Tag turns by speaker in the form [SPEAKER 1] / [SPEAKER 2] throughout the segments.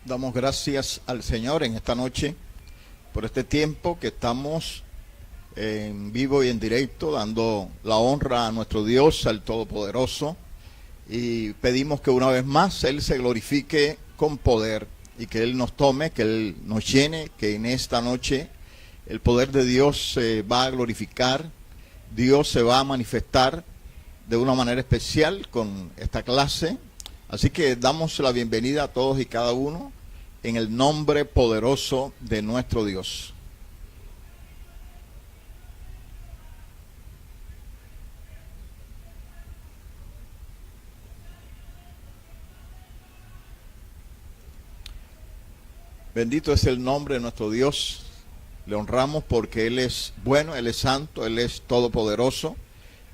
[SPEAKER 1] Damos gracias al Señor en esta noche por este tiempo que estamos en vivo y en directo, dando la honra a nuestro Dios, al Todopoderoso, y pedimos que una vez más Él se glorifique con poder y que Él nos tome, que Él nos llene, que en esta noche el poder de Dios se va a glorificar, Dios se va a manifestar de una manera especial con esta clase. Así que damos la bienvenida a todos y cada uno en el nombre poderoso de nuestro Dios. Bendito es el nombre de nuestro Dios. Le honramos porque Él es bueno, Él es santo, Él es todopoderoso.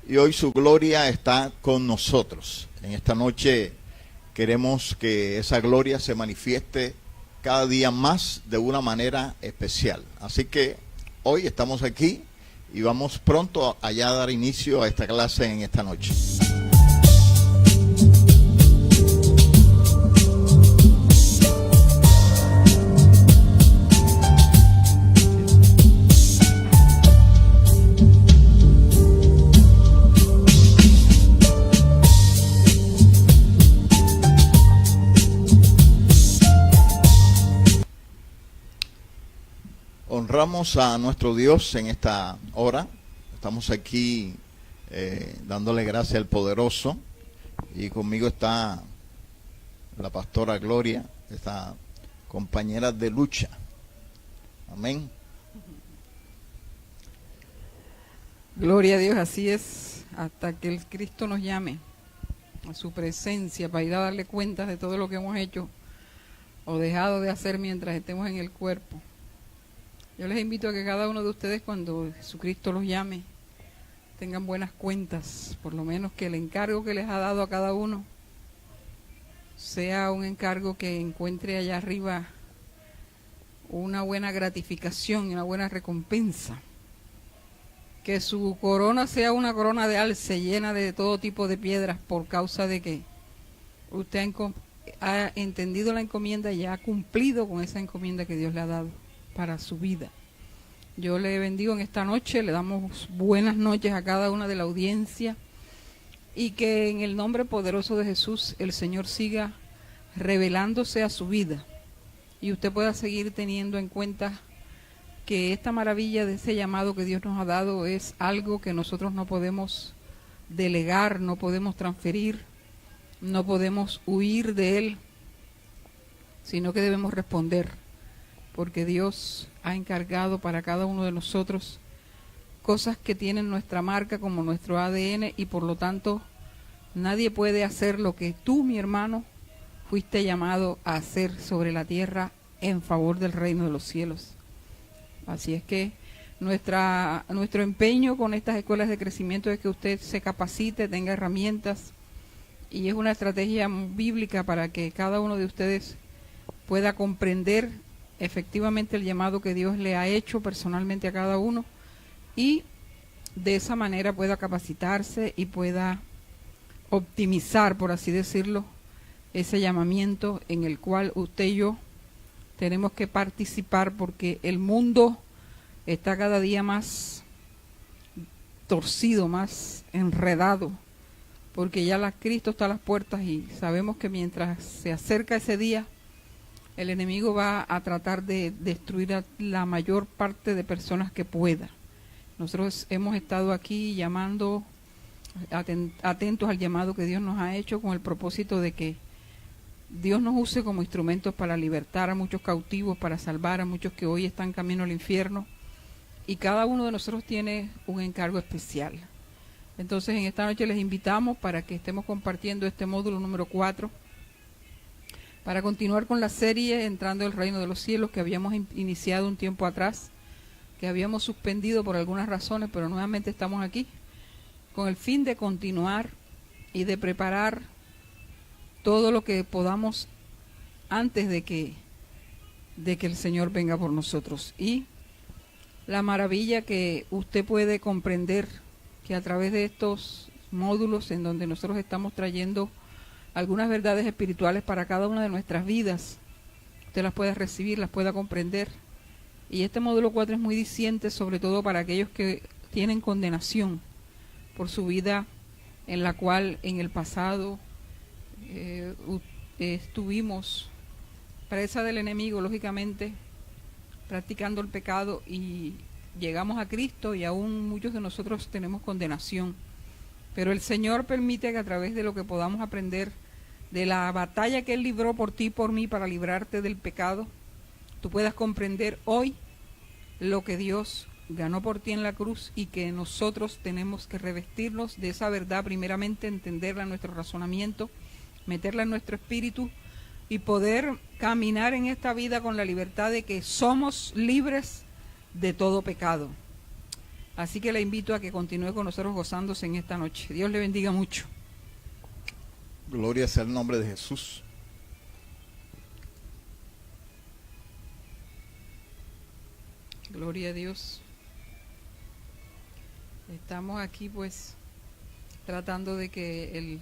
[SPEAKER 1] Y hoy su gloria está con nosotros. En esta noche queremos que esa gloria se manifieste cada día más de una manera especial. Así que hoy estamos aquí y vamos pronto allá a dar inicio a esta clase en esta noche. Honramos a nuestro Dios en esta hora. Estamos aquí dándole gracias al poderoso. Y conmigo está la pastora Gloria, esta compañera de lucha. Amén.
[SPEAKER 2] Gloria a Dios, así es, hasta que el Cristo nos llame a su presencia para ir a darle cuentas de todo lo que hemos hecho o dejado de hacer mientras estemos en el cuerpo. Yo les invito a que cada uno de ustedes, cuando Jesucristo los llame, tengan buenas cuentas, por lo menos que el encargo que les ha dado a cada uno sea un encargo que encuentre allá arriba una buena gratificación y una buena recompensa. Que su corona sea una corona de alce llena de todo tipo de piedras por causa de que usted ha entendido la encomienda y ha cumplido con esa encomienda que Dios le ha dado para su vida. Yo le bendigo en esta noche, le damos buenas noches a cada una de la audiencia y que en el nombre poderoso de Jesús el Señor siga revelándose a su vida y usted pueda seguir teniendo en cuenta que esta maravilla de ese llamado que Dios nos ha dado es algo que nosotros no podemos delegar, no podemos transferir, no podemos huir de él, sino que debemos responder, porque Dios ha encargado para cada uno de nosotros cosas que tienen nuestra marca como nuestro ADN y por lo tanto nadie puede hacer lo que tú, mi hermano, fuiste llamado a hacer sobre la tierra en favor del reino de los cielos. Así es que nuestro empeño con estas escuelas de crecimiento es que usted se capacite, tenga herramientas y es una estrategia bíblica para que cada uno de ustedes pueda comprender efectivamente el llamado que Dios le ha hecho personalmente a cada uno y de esa manera pueda capacitarse y pueda optimizar, por así decirlo, ese llamamiento en el cual usted y yo tenemos que participar, porque el mundo está cada día más torcido, más enredado, porque ya Cristo está a las puertas y sabemos que mientras se acerca ese día el enemigo va a tratar de destruir a la mayor parte de personas que pueda. Nosotros hemos estado aquí llamando, atentos al llamado que Dios nos ha hecho con el propósito de que Dios nos use como instrumentos para libertar a muchos cautivos, para salvar a muchos que hoy están camino al infierno. Y cada uno de nosotros tiene un encargo especial. Entonces en esta noche les invitamos para que estemos compartiendo este módulo número 4. Para continuar con la serie Entrando al Reino de los Cielos que habíamos iniciado un tiempo atrás, que habíamos suspendido por algunas razones, pero nuevamente estamos aquí, con el fin de continuar y de preparar todo lo que podamos antes de que el Señor venga por nosotros. Y la maravilla que usted puede comprender que a través de estos módulos en donde nosotros estamos trayendo algunas verdades espirituales para cada una de nuestras vidas, usted las pueda recibir, las pueda comprender. Y este módulo 4 es muy diciente, sobre todo para aquellos que tienen condenación por su vida, en la cual en el pasado estuvimos presa del enemigo, lógicamente, practicando el pecado, y llegamos a Cristo y aún muchos de nosotros tenemos condenación. Pero el Señor permite que a través de lo que podamos aprender de la batalla que Él libró por ti y por mí para librarte del pecado, tú puedas comprender hoy lo que Dios ganó por ti en la cruz, y que nosotros tenemos que revestirnos de esa verdad, primeramente entenderla en nuestro razonamiento, meterla en nuestro espíritu y poder caminar en esta vida con la libertad de que somos libres de todo pecado. Así que le invito a que continúe con nosotros gozándose en esta noche. Dios le bendiga mucho.
[SPEAKER 1] Gloria sea el nombre de Jesús.
[SPEAKER 2] Gloria a Dios. Estamos aquí pues tratando de que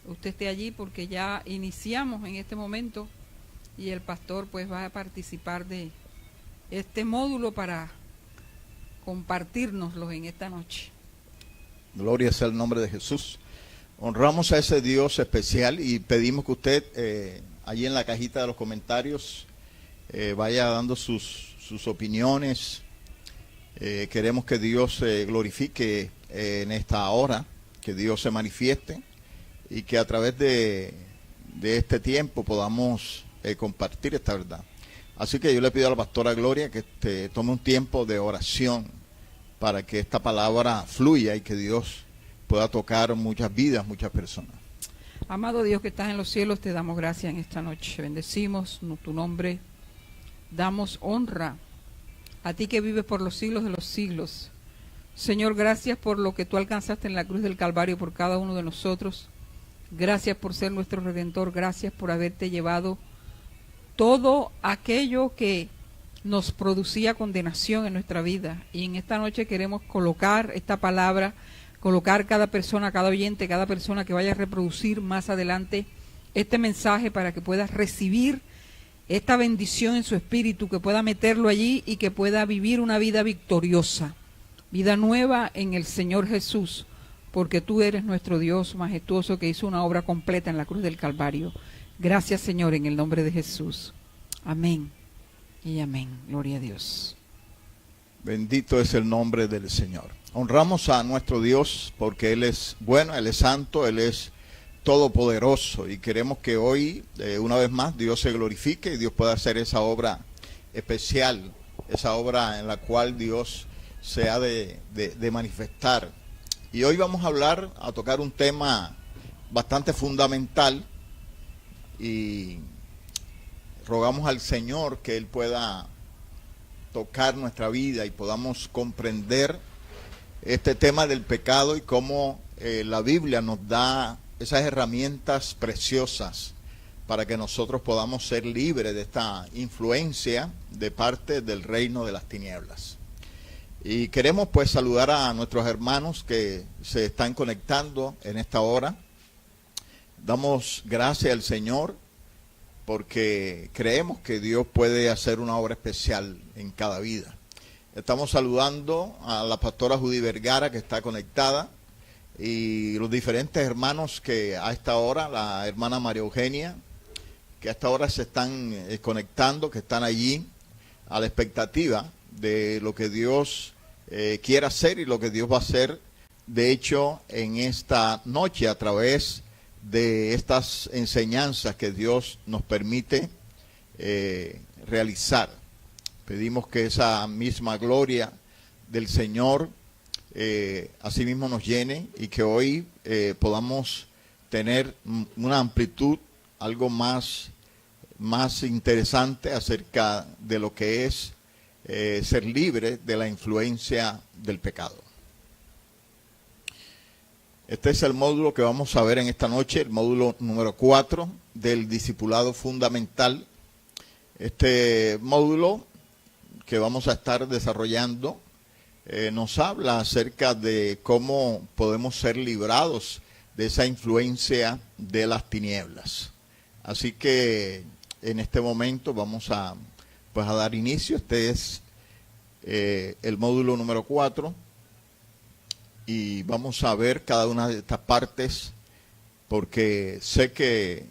[SPEAKER 2] usted esté allí, porque ya iniciamos en este momento y el pastor pues va a participar de este módulo para compartírnoslo en esta noche.
[SPEAKER 1] Gloria sea el nombre de Jesús. Honramos a ese Dios especial y pedimos que usted allí en la cajita de los comentarios vaya dando sus opiniones. Queremos que Dios se glorifique en esta hora, que Dios se manifieste y que a través de este tiempo podamos compartir esta verdad. Así que yo le pido a la pastora Gloria que tome un tiempo de oración para que esta palabra fluya y que Dios pueda tocar muchas vidas, muchas personas.
[SPEAKER 2] Amado Dios que estás en los cielos, te damos gracias en esta noche. Bendecimos tu nombre, damos honra a ti que vives por los siglos de los siglos. Señor, gracias por lo que tú alcanzaste en la cruz del Calvario por cada uno de nosotros. Gracias por ser nuestro Redentor. Gracias por haberte llevado todo aquello que nos producía condenación en nuestra vida. Y en esta noche queremos colocar esta palabra, colocar cada persona, cada oyente, cada persona que vaya a reproducir más adelante este mensaje, para que puedas recibir esta bendición en su espíritu, que pueda meterlo allí y que pueda vivir una vida victoriosa, vida nueva en el Señor Jesús, porque tú eres nuestro Dios majestuoso que hizo una obra completa en la cruz del Calvario. Gracias, Señor, en el nombre de Jesús. Amén y amén. Gloria a Dios.
[SPEAKER 1] Bendito es el nombre del Señor. Honramos a nuestro Dios porque Él es bueno, Él es santo, Él es todopoderoso, y queremos que hoy una vez más Dios se glorifique y Dios pueda hacer esa obra especial, esa obra en la cual Dios se ha de manifestar. Y hoy vamos a tocar un tema bastante fundamental, y rogamos al Señor que Él pueda tocar nuestra vida y podamos comprender este tema del pecado y cómo la Biblia nos da esas herramientas preciosas para que nosotros podamos ser libres de esta influencia de parte del reino de las tinieblas. Y queremos pues saludar a nuestros hermanos que se están conectando en esta hora. Damos gracias al Señor porque creemos que Dios puede hacer una obra especial en cada vida. Estamos saludando a la pastora Judy Vergara, que está conectada, y los diferentes hermanos que a esta hora, la hermana María Eugenia, que a esta hora se están conectando, que están allí a la expectativa de lo que Dios quiere hacer y lo que Dios va a hacer, de hecho, en esta noche a través de estas enseñanzas que Dios nos permite realizar. Pedimos que esa misma gloria del Señor asimismo nos llene y que hoy podamos tener una amplitud, algo más interesante acerca de lo que es ser libre de la influencia del pecado. Este es el módulo que vamos a ver en esta noche, el módulo número 4 del discipulado fundamental. Este módulo que vamos a estar desarrollando nos habla acerca de cómo podemos ser librados de esa influencia de las tinieblas. Así que en este momento vamos a dar inicio. Este es el módulo número 4 y vamos a ver cada una de estas partes porque sé que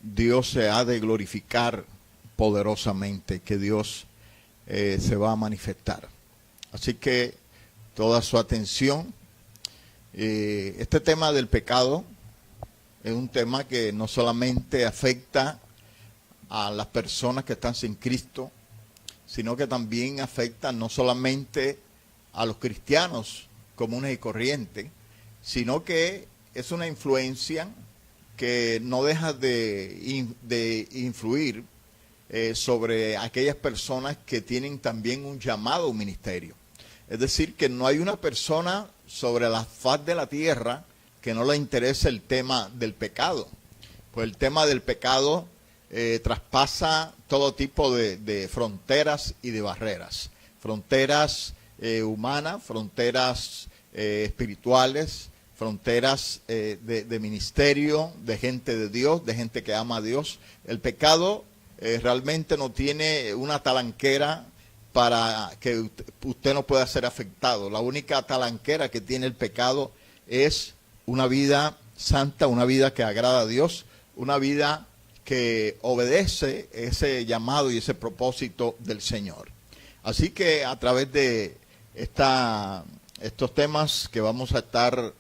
[SPEAKER 1] Dios se ha de glorificar poderosamente, que Dios se va a manifestar. Así que toda su atención. Este tema del pecado es un tema que no solamente afecta a las personas que están sin Cristo, sino que también afecta no solamente a los cristianos comunes y corrientes, sino que es una influencia que no deja de influir sobre aquellas personas que tienen también un llamado a un ministerio. Es decir, que no hay una persona sobre la faz de la tierra que no le interese el tema del pecado. Pues el tema del pecado traspasa todo tipo de fronteras y de barreras. Fronteras humanas, fronteras espirituales, fronteras de ministerio, de gente de Dios, de gente que ama a Dios. El pecado realmente no tiene una talanquera para que usted no pueda ser afectado. La única talanquera que tiene el pecado es una vida santa, una vida que agrada a Dios, una vida que obedece ese llamado y ese propósito del Señor. Así que a través de estos temas que vamos a estar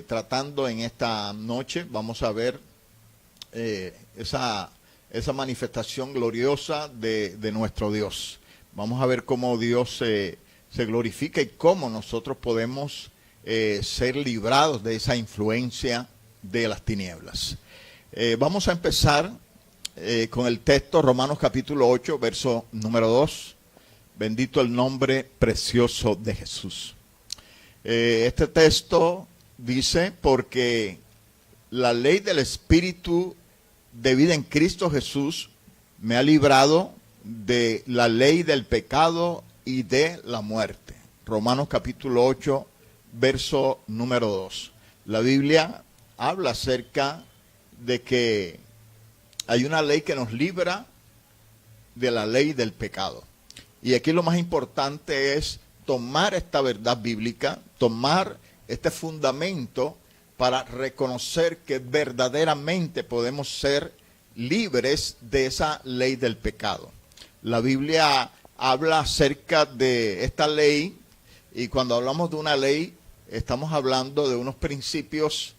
[SPEAKER 1] tratando en esta noche, vamos a ver esa manifestación gloriosa de nuestro Dios. Vamos a ver cómo Dios se glorifica y cómo nosotros podemos ser librados de esa influencia de las tinieblas. Vamos a empezar con el texto Romanos capítulo 8, verso número 2. Bendito el nombre precioso de Jesús. Este texto dice, porque la ley del Espíritu de vida en Cristo Jesús me ha librado de la ley del pecado y de la muerte. Romanos capítulo 8, verso número 2. La Biblia habla acerca de que hay una ley que nos libra de la ley del pecado. Y aquí lo más importante es tomar esta verdad bíblica, tomar este fundamento para reconocer que verdaderamente podemos ser libres de esa ley del pecado. La Biblia habla acerca de esta ley y cuando hablamos de una ley estamos hablando de unos principios,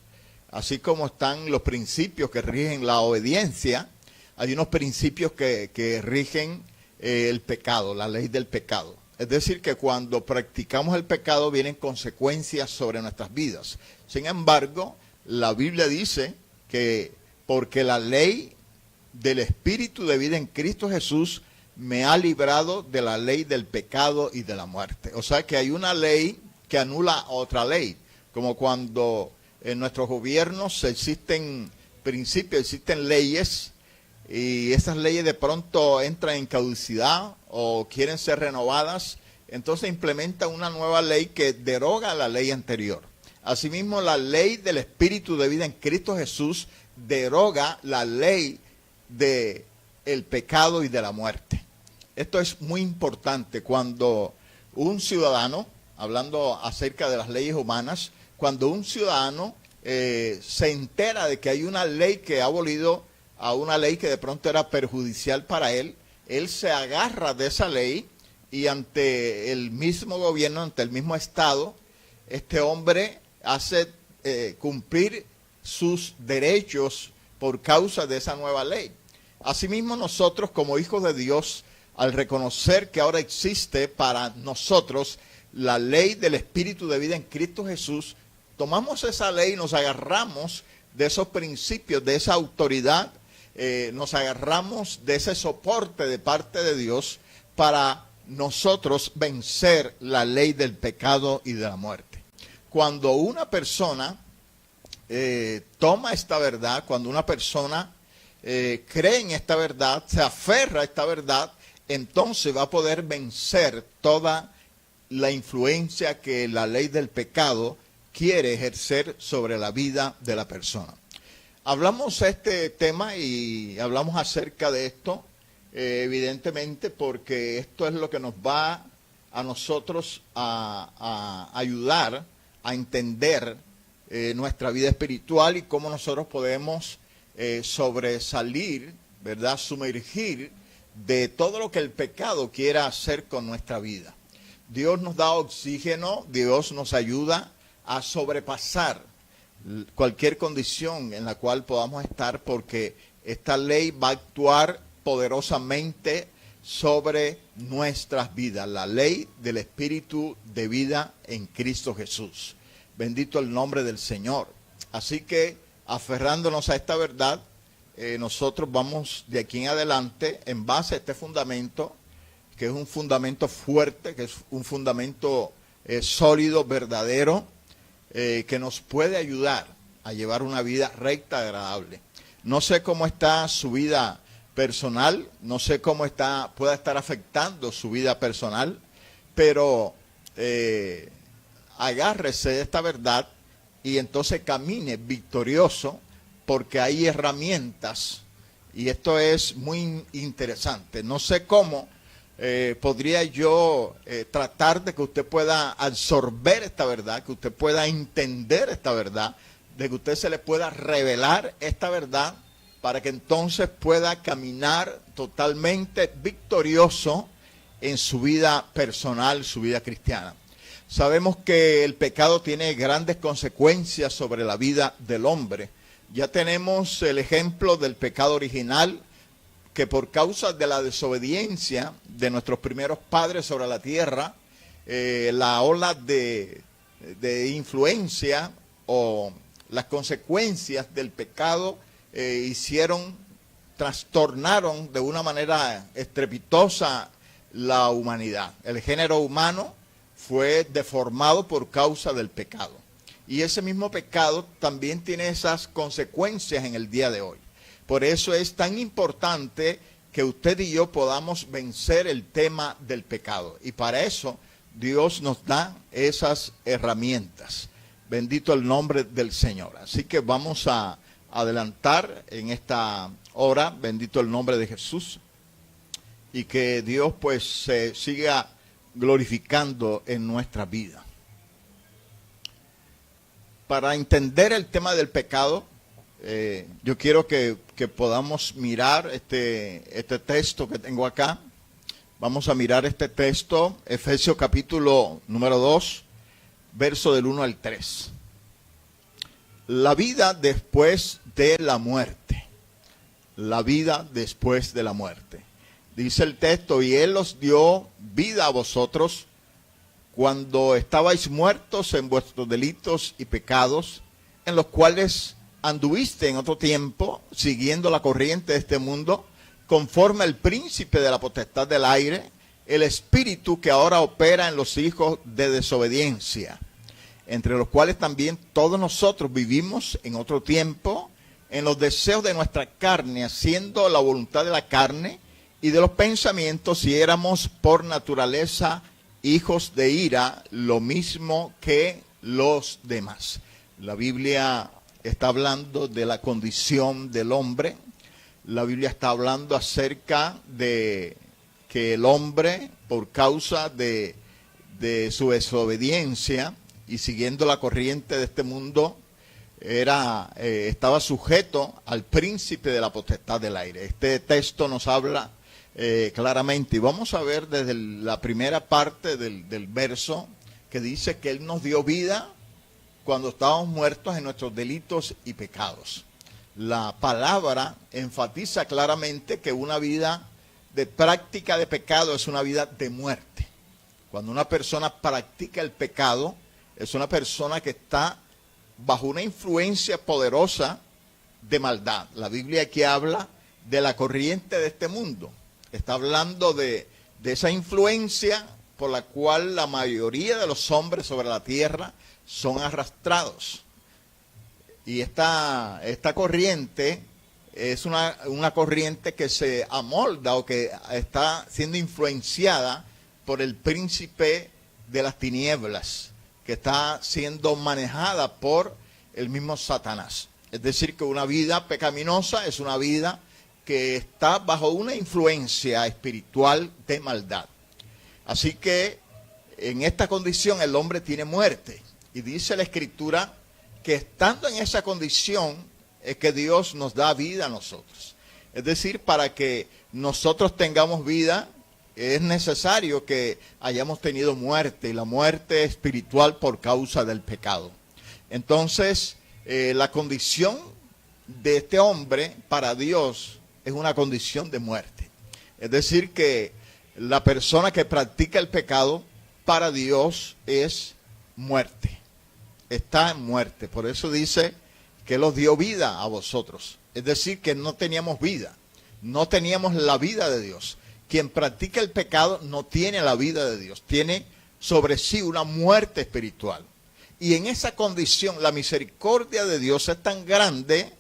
[SPEAKER 1] así como están los principios que rigen la obediencia, hay unos principios que rigen el pecado, la ley del pecado. Es decir, que cuando practicamos el pecado vienen consecuencias sobre nuestras vidas. Sin embargo, la Biblia dice que porque la ley del Espíritu de vida en Cristo Jesús me ha librado de la ley del pecado y de la muerte. O sea que hay una ley que anula otra ley. Como cuando en nuestros gobiernos existen principios, existen leyes, y esas leyes de pronto entran en caducidad o quieren ser renovadas, entonces implementan una nueva ley que deroga la ley anterior. Asimismo, la ley del Espíritu de vida en Cristo Jesús deroga la ley del pecado y de la muerte. Esto es muy importante cuando un ciudadano, hablando acerca de las leyes humanas, cuando un ciudadano se entera de que hay una ley que ha abolido a una ley que de pronto era perjudicial para él se agarra de esa ley y ante el mismo gobierno, ante el mismo Estado, este hombre hace cumplir sus derechos por causa de esa nueva ley. Asimismo, nosotros como hijos de Dios, al reconocer que ahora existe para nosotros la ley del Espíritu de vida en Cristo Jesús, tomamos esa ley y nos agarramos de esos principios, de esa autoridad, nos agarramos de ese soporte de parte de Dios para nosotros vencer la ley del pecado y de la muerte. Cuando una persona toma esta verdad, cuando una persona cree en esta verdad, se aferra a esta verdad, entonces va a poder vencer toda la influencia que la ley del pecado quiere ejercer sobre la vida de la persona. Hablamos este tema y hablamos acerca de esto, evidentemente, porque esto es lo que nos va a nosotros a ayudar a entender nuestra vida espiritual y cómo nosotros podemos sobresalir, ¿verdad? Sumergir de todo lo que el pecado quiera hacer con nuestra vida. Dios nos da oxígeno, Dios nos ayuda a sobrepasar cualquier condición en la cual podamos estar, porque esta ley va a actuar poderosamente sobre nuestras vidas, la ley del Espíritu de vida en Cristo Jesús. Bendito el nombre del Señor. Así que, aferrándonos a esta verdad, nosotros vamos de aquí en adelante, en base a este fundamento, que es un fundamento fuerte, que es un fundamento sólido, verdadero, que nos puede ayudar a llevar una vida recta, agradable. No sé cómo está su vida personal, no sé cómo pueda estar afectando su vida personal, pero agárrese de esta verdad y entonces camine victorioso, porque hay herramientas, y esto es muy interesante. No sé cómo podría yo tratar de que usted pueda absorber esta verdad, que usted pueda entender esta verdad, de que usted se le pueda revelar esta verdad, para que entonces pueda caminar totalmente victorioso en su vida personal, su vida cristiana. Sabemos que el pecado tiene grandes consecuencias sobre la vida del hombre. Ya tenemos el ejemplo del pecado original, que por causa de la desobediencia de nuestros primeros padres sobre la tierra, la ola de influencia o las consecuencias del pecado trastornaron de una manera estrepitosa la humanidad. El género humano fue deformado por causa del pecado. Y ese mismo pecado también tiene esas consecuencias en el día de hoy. Por eso es tan importante que usted y yo podamos vencer el tema del pecado. Y para eso Dios nos da esas herramientas. Bendito el nombre del Señor. Así que vamos a adelantar en esta hora. Bendito el nombre de Jesús. Y que Dios pues se siga glorificando en nuestra vida. Para entender el tema del pecado, yo quiero que podamos mirar este texto que tengo acá. Vamos a mirar este texto, Efesios capítulo número 2, verso del 1 al 3. La vida después de la muerte. La vida después de la muerte. Dice el texto, y Él os dio vida a vosotros cuando estabais muertos en vuestros delitos y pecados, en los cuales anduviste en otro tiempo, siguiendo la corriente de este mundo, conforme al príncipe de la potestad del aire, el espíritu que ahora opera en los hijos de desobediencia, entre los cuales también todos nosotros vivimos en otro tiempo, en los deseos de nuestra carne, haciendo la voluntad de la carne y de los pensamientos, y éramos por naturaleza hijos de ira, lo mismo que los demás. La Biblia está hablando de la condición del hombre. La Biblia está hablando acerca de que el hombre, por causa de su desobediencia y siguiendo la corriente de este mundo, estaba sujeto al príncipe de la potestad del aire. Este texto nos habla claramente, y vamos a ver desde la primera parte del verso, que dice que Él nos dio vida cuando estábamos muertos en nuestros delitos y pecados. La palabra enfatiza claramente que una vida de práctica de pecado es una vida de muerte. Cuando una persona practica el pecado, es una persona que está bajo una influencia poderosa de maldad. La Biblia aquí habla de la corriente de este mundo. Está hablando de esa influencia por la cual la mayoría de los hombres sobre la tierra son arrastrados. Y esta corriente es una corriente que se amolda o que está siendo influenciada por el príncipe de las tinieblas, que está siendo manejada por el mismo Satanás. Es decir, que una vida pecaminosa es una vida que está bajo una influencia espiritual de maldad. Así que en esta condición el hombre tiene muerte. Y dice la Escritura que estando en esa condición es que Dios nos da vida a nosotros. Es decir, para que nosotros tengamos vida es necesario que hayamos tenido muerte, y la muerte espiritual por causa del pecado. Entonces, la condición de este hombre para Dios es una condición de muerte. Es decir, que la persona que practica el pecado para Dios es muerte. Está en muerte. Por eso dice que Él os dio vida a vosotros. Es decir, que no teníamos vida. No teníamos la vida de Dios. Quien practica el pecado no tiene la vida de Dios. Tiene sobre sí una muerte espiritual. Y en esa condición la misericordia de Dios es tan grande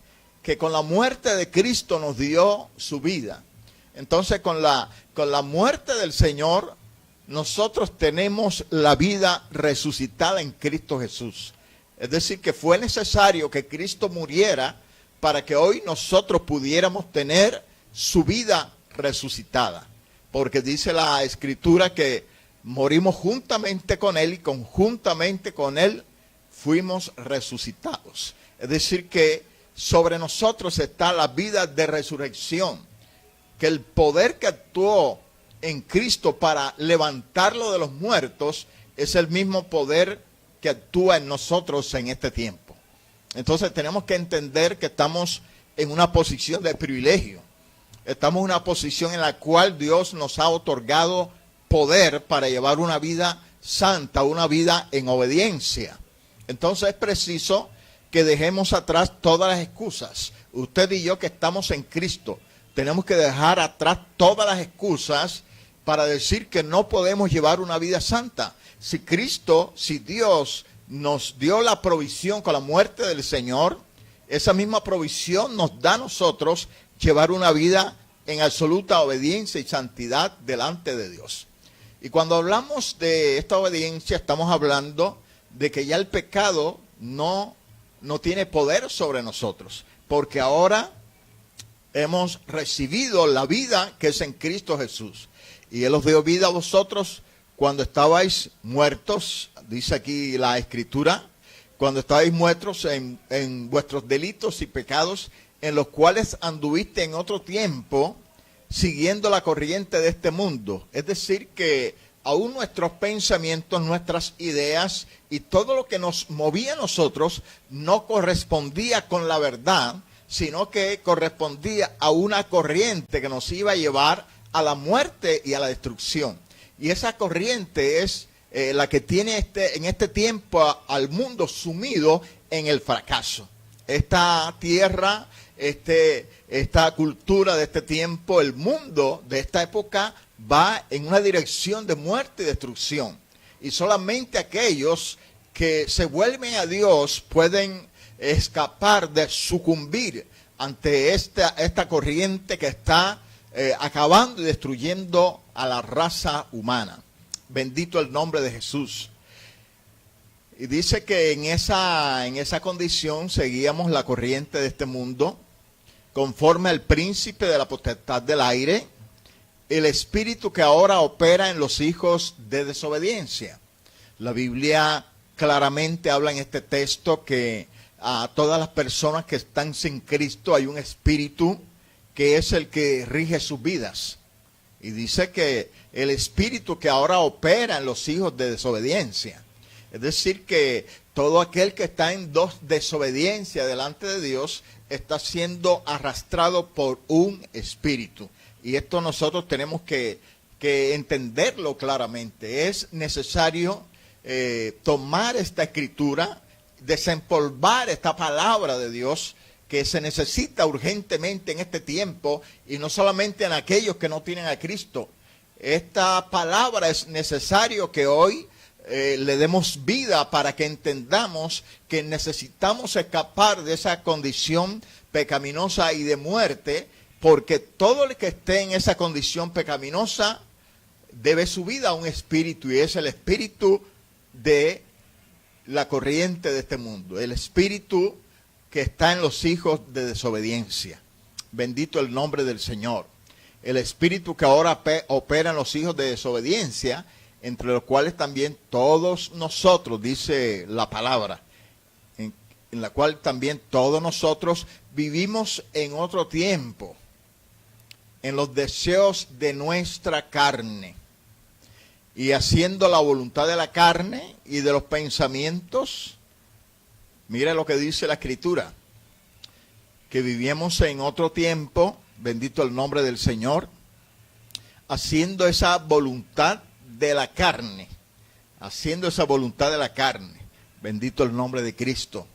[SPEAKER 1] que con la muerte de Cristo nos dio su vida. Entonces con la muerte del Señor nosotros tenemos la vida resucitada en Cristo Jesús. Es decir, que fue necesario que Cristo muriera para que hoy nosotros pudiéramos tener su vida resucitada. Porque dice la Escritura que morimos juntamente con Él y conjuntamente con Él fuimos resucitados. Es decir, que sobre nosotros está la vida de resurrección. Que el poder que actuó en Cristo para levantarlo de los muertos es el mismo poder que actúa en nosotros en este tiempo. Entonces tenemos que entender que estamos en una posición de privilegio. Estamos en una posición en la cual Dios nos ha otorgado poder para llevar una vida santa, una vida en obediencia. Entonces es preciso que dejemos atrás todas las excusas. Usted y yo que estamos en Cristo, tenemos que dejar atrás todas las excusas para decir que no podemos llevar una vida santa. Si Cristo, si Dios nos dio la provisión con la muerte del Señor, esa misma provisión nos da a nosotros llevar una vida en absoluta obediencia y santidad delante de Dios. Y cuando hablamos de esta obediencia, estamos hablando de que ya el pecado no tiene poder sobre nosotros, porque ahora hemos recibido la vida que es en Cristo Jesús. Y Él os dio vida a vosotros cuando estabais muertos, dice aquí la Escritura, cuando estabais muertos en vuestros delitos y pecados, en los cuales anduviste en otro tiempo, siguiendo la corriente de este mundo. Es decir, que aún nuestros pensamientos, nuestras ideas y todo lo que nos movía a nosotros no correspondía con la verdad, sino que correspondía a una corriente que nos iba a llevar a la muerte y a la destrucción. Y esa corriente es la que tiene en este tiempo al mundo sumido en el fracaso. Esta tierra, esta cultura de este tiempo, el mundo de esta época va en una dirección de muerte y destrucción. Y solamente aquellos que se vuelven a Dios pueden escapar de sucumbir ante esta corriente que está acabando y destruyendo a la raza humana. Bendito el nombre de Jesús. Y dice que en esa condición seguíamos la corriente de este mundo, conforme al príncipe de la potestad del aire, el espíritu que ahora opera en los hijos de desobediencia. La Biblia claramente habla en este texto que a todas las personas que están sin Cristo hay un espíritu que es el que rige sus vidas. Y dice que el espíritu que ahora opera en los hijos de desobediencia. Es decir, que todo aquel que está en desobediencia delante de Dios está siendo arrastrado por un espíritu. Y esto nosotros tenemos que entenderlo claramente. Es necesario tomar esta escritura, desempolvar esta palabra de Dios que se necesita urgentemente en este tiempo y no solamente en aquellos que no tienen a Cristo. Esta palabra es necesario que hoy le demos vida para que entendamos que necesitamos escapar de esa condición pecaminosa y de muerte, porque todo el que esté en esa condición pecaminosa debe su vida a un espíritu, y es el espíritu de la corriente de este mundo, el espíritu que está en los hijos de desobediencia. Bendito el nombre del Señor. El espíritu que ahora opera en los hijos de desobediencia, entre los cuales también todos nosotros, dice la palabra, en la cual también todos nosotros vivimos en otro tiempo, en los deseos de nuestra carne, y haciendo la voluntad de la carne y de los pensamientos. Mira lo que dice la Escritura, que vivíamos en otro tiempo, bendito el nombre del Señor, haciendo esa voluntad de la carne, haciendo esa voluntad de la carne, bendito el nombre de Cristo.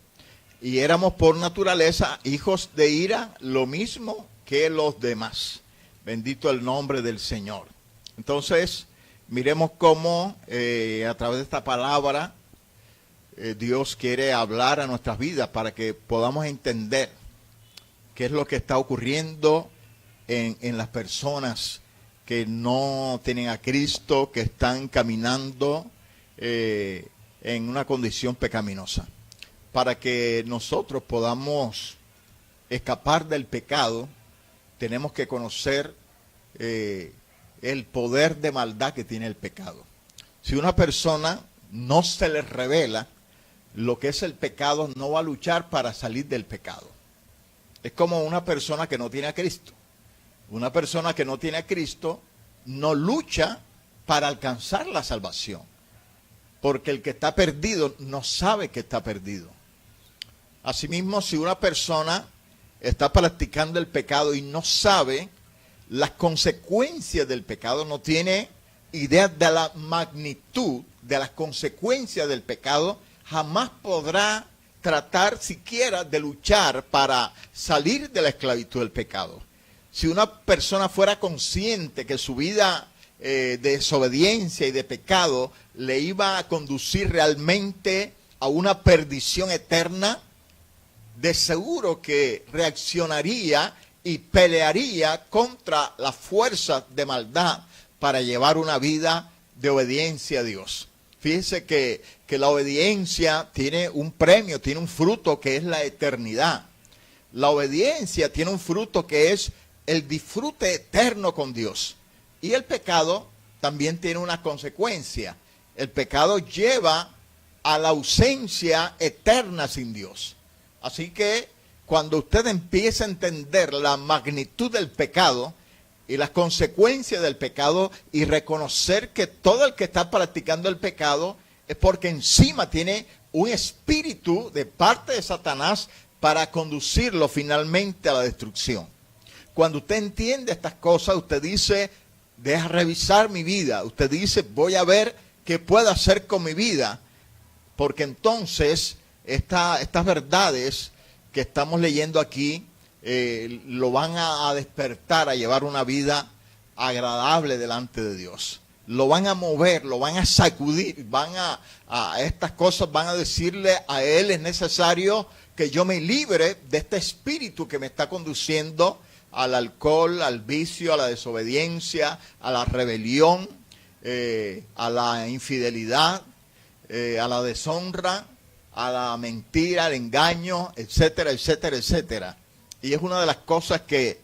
[SPEAKER 1] Y éramos por naturaleza hijos de ira, lo mismo que los demás. Bendito el nombre del Señor. Entonces, miremos cómo a través de esta palabra Dios quiere hablar a nuestras vidas para que podamos entender qué es lo que está ocurriendo en las personas que no tienen a Cristo, que están caminando en una condición pecaminosa. Para que nosotros podamos escapar del pecado, tenemos que conocer el poder de maldad que tiene el pecado. Si una persona no se le revela lo que es el pecado, no va a luchar para salir del pecado. Es como una persona que no tiene a Cristo. Una persona que no tiene a Cristo no lucha para alcanzar la salvación, porque el que está perdido no sabe que está perdido. Asimismo, si una persona está practicando el pecado y no sabe las consecuencias del pecado, no tiene idea de la magnitud de las consecuencias del pecado, jamás podrá tratar siquiera de luchar para salir de la esclavitud del pecado. Si una persona fuera consciente que su vida de desobediencia y de pecado le iba a conducir realmente a una perdición eterna, de seguro que reaccionaría y pelearía contra las fuerzas de maldad para llevar una vida de obediencia a Dios. Fíjense que la obediencia tiene un premio, tiene un fruto que es la eternidad. La obediencia tiene un fruto que es el disfrute eterno con Dios. Y el pecado también tiene una consecuencia. El pecado lleva a la ausencia eterna sin Dios. Así que cuando usted empieza a entender la magnitud del pecado y las consecuencias del pecado y reconocer que todo el que está practicando el pecado es porque encima tiene un espíritu de parte de Satanás para conducirlo finalmente a la destrucción. Cuando usted entiende estas cosas, usted dice, deja revisar mi vida. Usted dice, voy a ver qué puedo hacer con mi vida. Porque entonces estas verdades que estamos leyendo aquí lo van a despertar a llevar una vida agradable delante de Dios. Lo van a mover, lo van a sacudir, estas cosas van a decirle a Él, es necesario que yo me libre de este espíritu que me está conduciendo al alcohol, al vicio, a la desobediencia, a la rebelión, a la infidelidad, a la deshonra, a la mentira, al engaño, etcétera, etcétera, etcétera. Y es una de las cosas que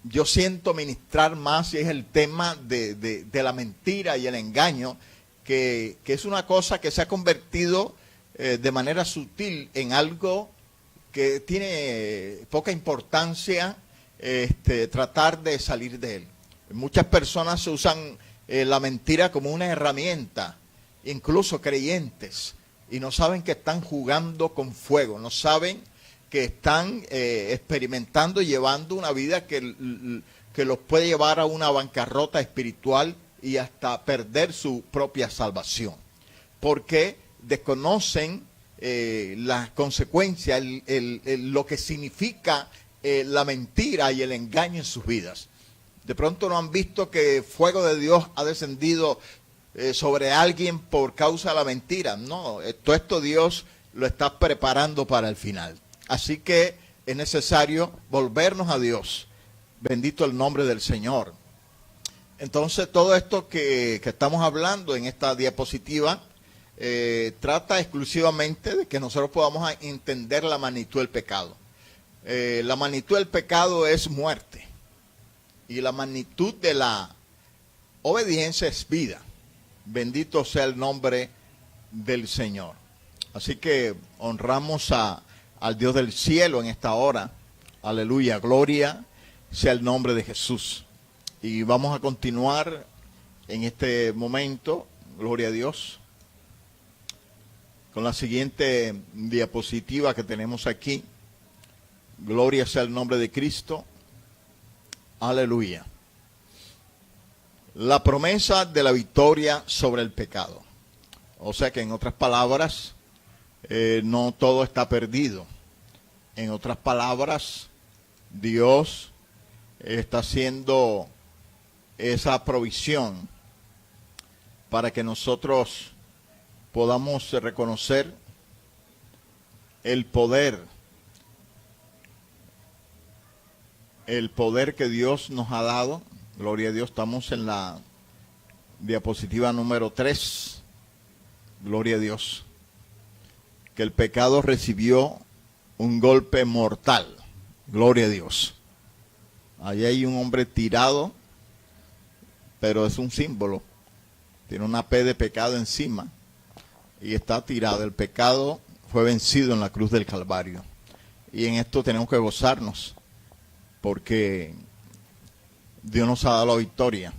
[SPEAKER 1] yo siento ministrar más, y es el tema de la mentira y el engaño, que es una cosa que se ha convertido de manera sutil en algo que tiene poca importancia tratar de salir de él. Muchas personas usan la mentira como una herramienta, incluso creyentes, y no saben que están jugando con fuego, no saben que están experimentando y llevando una vida que los puede llevar a una bancarrota espiritual y hasta perder su propia salvación, porque desconocen las consecuencias, lo que significa la mentira y el engaño en sus vidas. De pronto no han visto que fuego de Dios ha descendido sobre alguien por causa de la mentira. No, todo esto Dios lo está preparando para el final. Así que es necesario volvernos a Dios. Bendito el nombre del Señor. Entonces todo esto que estamos hablando en esta diapositiva trata exclusivamente de que nosotros podamos entender la magnitud del pecado. La magnitud del pecado es muerte y la magnitud de la obediencia es vida. Bendito sea el nombre del Señor. Así que honramos al Dios del cielo en esta hora. Aleluya, gloria sea el nombre de Jesús. Y vamos a continuar en este momento, gloria a Dios, con la siguiente diapositiva que tenemos aquí. Gloria sea el nombre de Cristo. Aleluya. La promesa de la victoria sobre el pecado. O sea que en otras palabras, no todo está perdido. En otras palabras, Dios está haciendo esa provisión para que nosotros podamos reconocer el poder que Dios nos ha dado. Gloria a Dios, estamos en la diapositiva número 3. Gloria a Dios. Que el pecado recibió un golpe mortal. Gloria a Dios. Allí hay un hombre tirado, pero es un símbolo. Tiene una P de pecado encima y está tirado. El pecado fue vencido en la cruz del Calvario. Y en esto tenemos que gozarnos, porque Dios nos ha dado la victoria.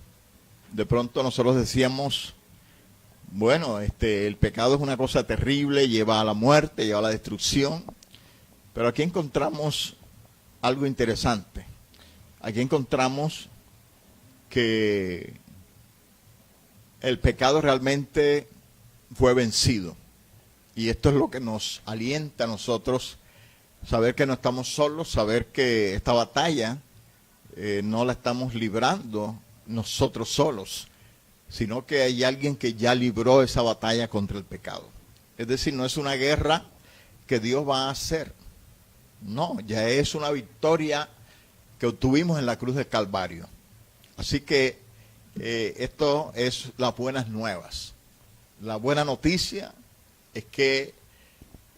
[SPEAKER 1] De pronto nosotros decíamos, bueno, el pecado es una cosa terrible, lleva a la muerte, lleva a la destrucción. Pero aquí encontramos algo interesante. Aquí encontramos que el pecado realmente fue vencido. Y esto es lo que nos alienta a nosotros, saber que no estamos solos, saber que esta batalla no la estamos librando nosotros solos, sino que hay alguien que ya libró esa batalla contra el pecado. Es decir, no es una guerra que Dios va a hacer. No, ya es una victoria que obtuvimos en la cruz del Calvario. Así que esto es las buenas nuevas. La buena noticia es que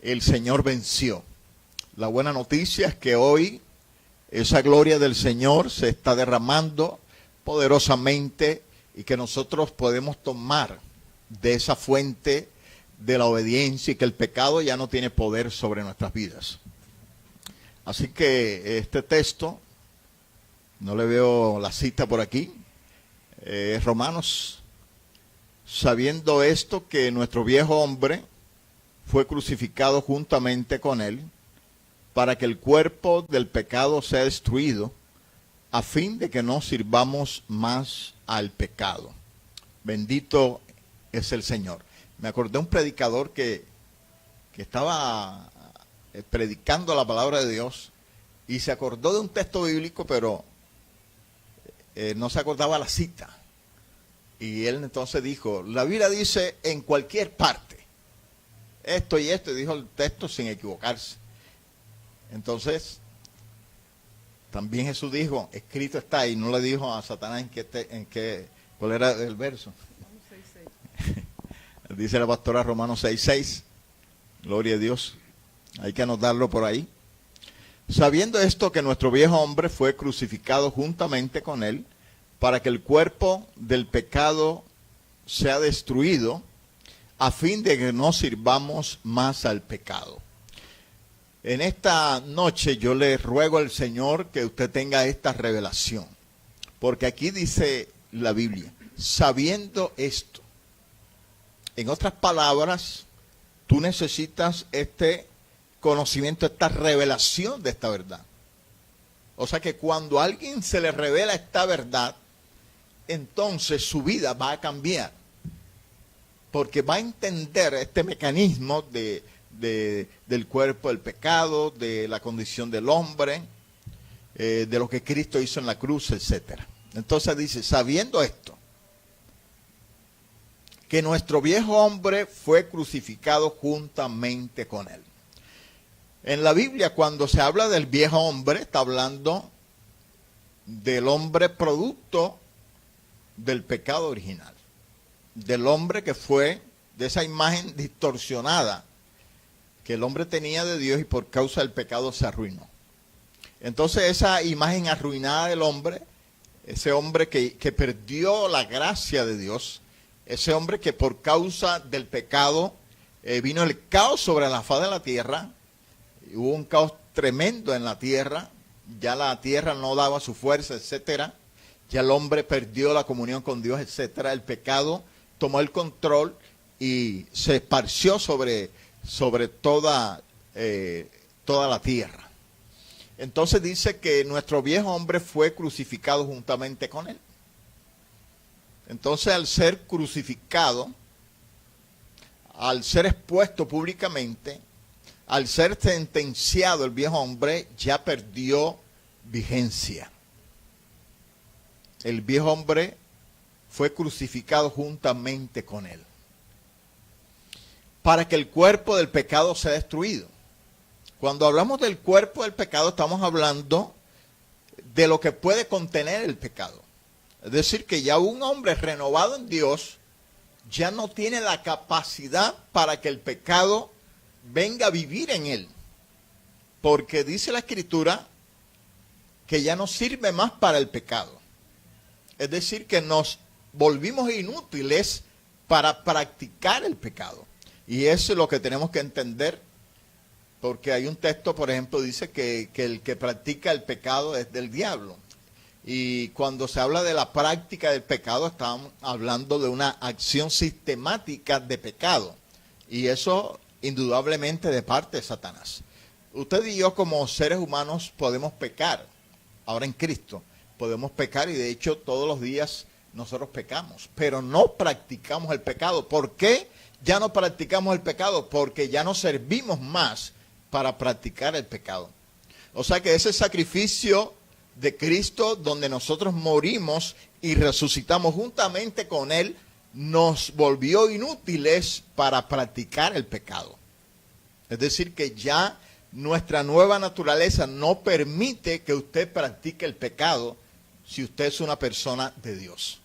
[SPEAKER 1] el Señor venció. La buena noticia es que hoy esa gloria del Señor se está derramando poderosamente y que nosotros podemos tomar de esa fuente de la obediencia y que el pecado ya no tiene poder sobre nuestras vidas. Así que este texto, no le veo la cita por aquí, Romanos, sabiendo esto que nuestro viejo hombre fue crucificado juntamente con él, para que el cuerpo del pecado sea destruido, a fin de que no sirvamos más al pecado. Bendito es el Señor. Me acordé de un predicador que estaba predicando la palabra de Dios y se acordó de un texto bíblico, pero no se acordaba la cita. Y él entonces dijo, la Biblia dice en cualquier parte esto y esto, y dijo el texto sin equivocarse. Entonces, también Jesús dijo, escrito está, y no le dijo a Satanás cuál era el verso. Dice la pastora Romanos 6:6, gloria a Dios, hay que anotarlo por ahí. Sabiendo esto que nuestro viejo hombre fue crucificado juntamente con él, para que el cuerpo del pecado sea destruido, a fin de que no sirvamos más al pecado. En esta noche yo le ruego al Señor que usted tenga esta revelación, porque aquí dice la Biblia, sabiendo esto. En otras palabras, tú necesitas este conocimiento, esta revelación de esta verdad. O sea que cuando a alguien se le revela esta verdad, entonces su vida va a cambiar, porque va a entender este mecanismo del cuerpo del pecado, de la condición del hombre, de lo que Cristo hizo en la cruz, etcétera. Entonces dice, sabiendo esto, que nuestro viejo hombre fue crucificado juntamente con él. En la Biblia, cuando se habla del viejo hombre, está hablando del hombre producto del pecado original, del hombre que fue de esa imagen distorsionada que el hombre tenía de Dios y por causa del pecado se arruinó. Entonces esa imagen arruinada del hombre, ese hombre que perdió la gracia de Dios, ese hombre que por causa del pecado vino el caos sobre la faz de la tierra, hubo un caos tremendo en la tierra, ya la tierra no daba su fuerza, etcétera, ya el hombre perdió la comunión con Dios, etcétera, el pecado tomó el control y se esparció sobre toda la tierra. Entonces dice que nuestro viejo hombre fue crucificado juntamente con él. Entonces al ser crucificado, al ser expuesto públicamente, al ser sentenciado el viejo hombre, ya perdió vigencia. El viejo hombre fue crucificado juntamente con él, para que el cuerpo del pecado sea destruido. Cuando hablamos del cuerpo del pecado, estamos hablando de lo que puede contener el pecado. Es decir, que ya un hombre renovado en Dios ya no tiene la capacidad para que el pecado venga a vivir en él. Porque dice la Escritura que ya no sirve más para el pecado. Es decir, que nos volvimos inútiles para practicar el pecado. Y eso es lo que tenemos que entender, porque hay un texto, por ejemplo, dice que el que practica el pecado es del diablo. Y cuando se habla de la práctica del pecado, estamos hablando de una acción sistemática de pecado. Y eso indudablemente de parte de Satanás. Usted y yo como seres humanos podemos pecar. Ahora en Cristo podemos pecar y de hecho todos los días nosotros pecamos. Pero no practicamos el pecado. ¿Por qué ya no practicamos el pecado? Porque ya no servimos más para practicar el pecado. O sea que ese sacrificio de Cristo, donde nosotros morimos y resucitamos juntamente con Él, nos volvió inútiles para practicar el pecado. Es decir, que ya nuestra nueva naturaleza no permite que usted practique el pecado si usted es una persona de Dios.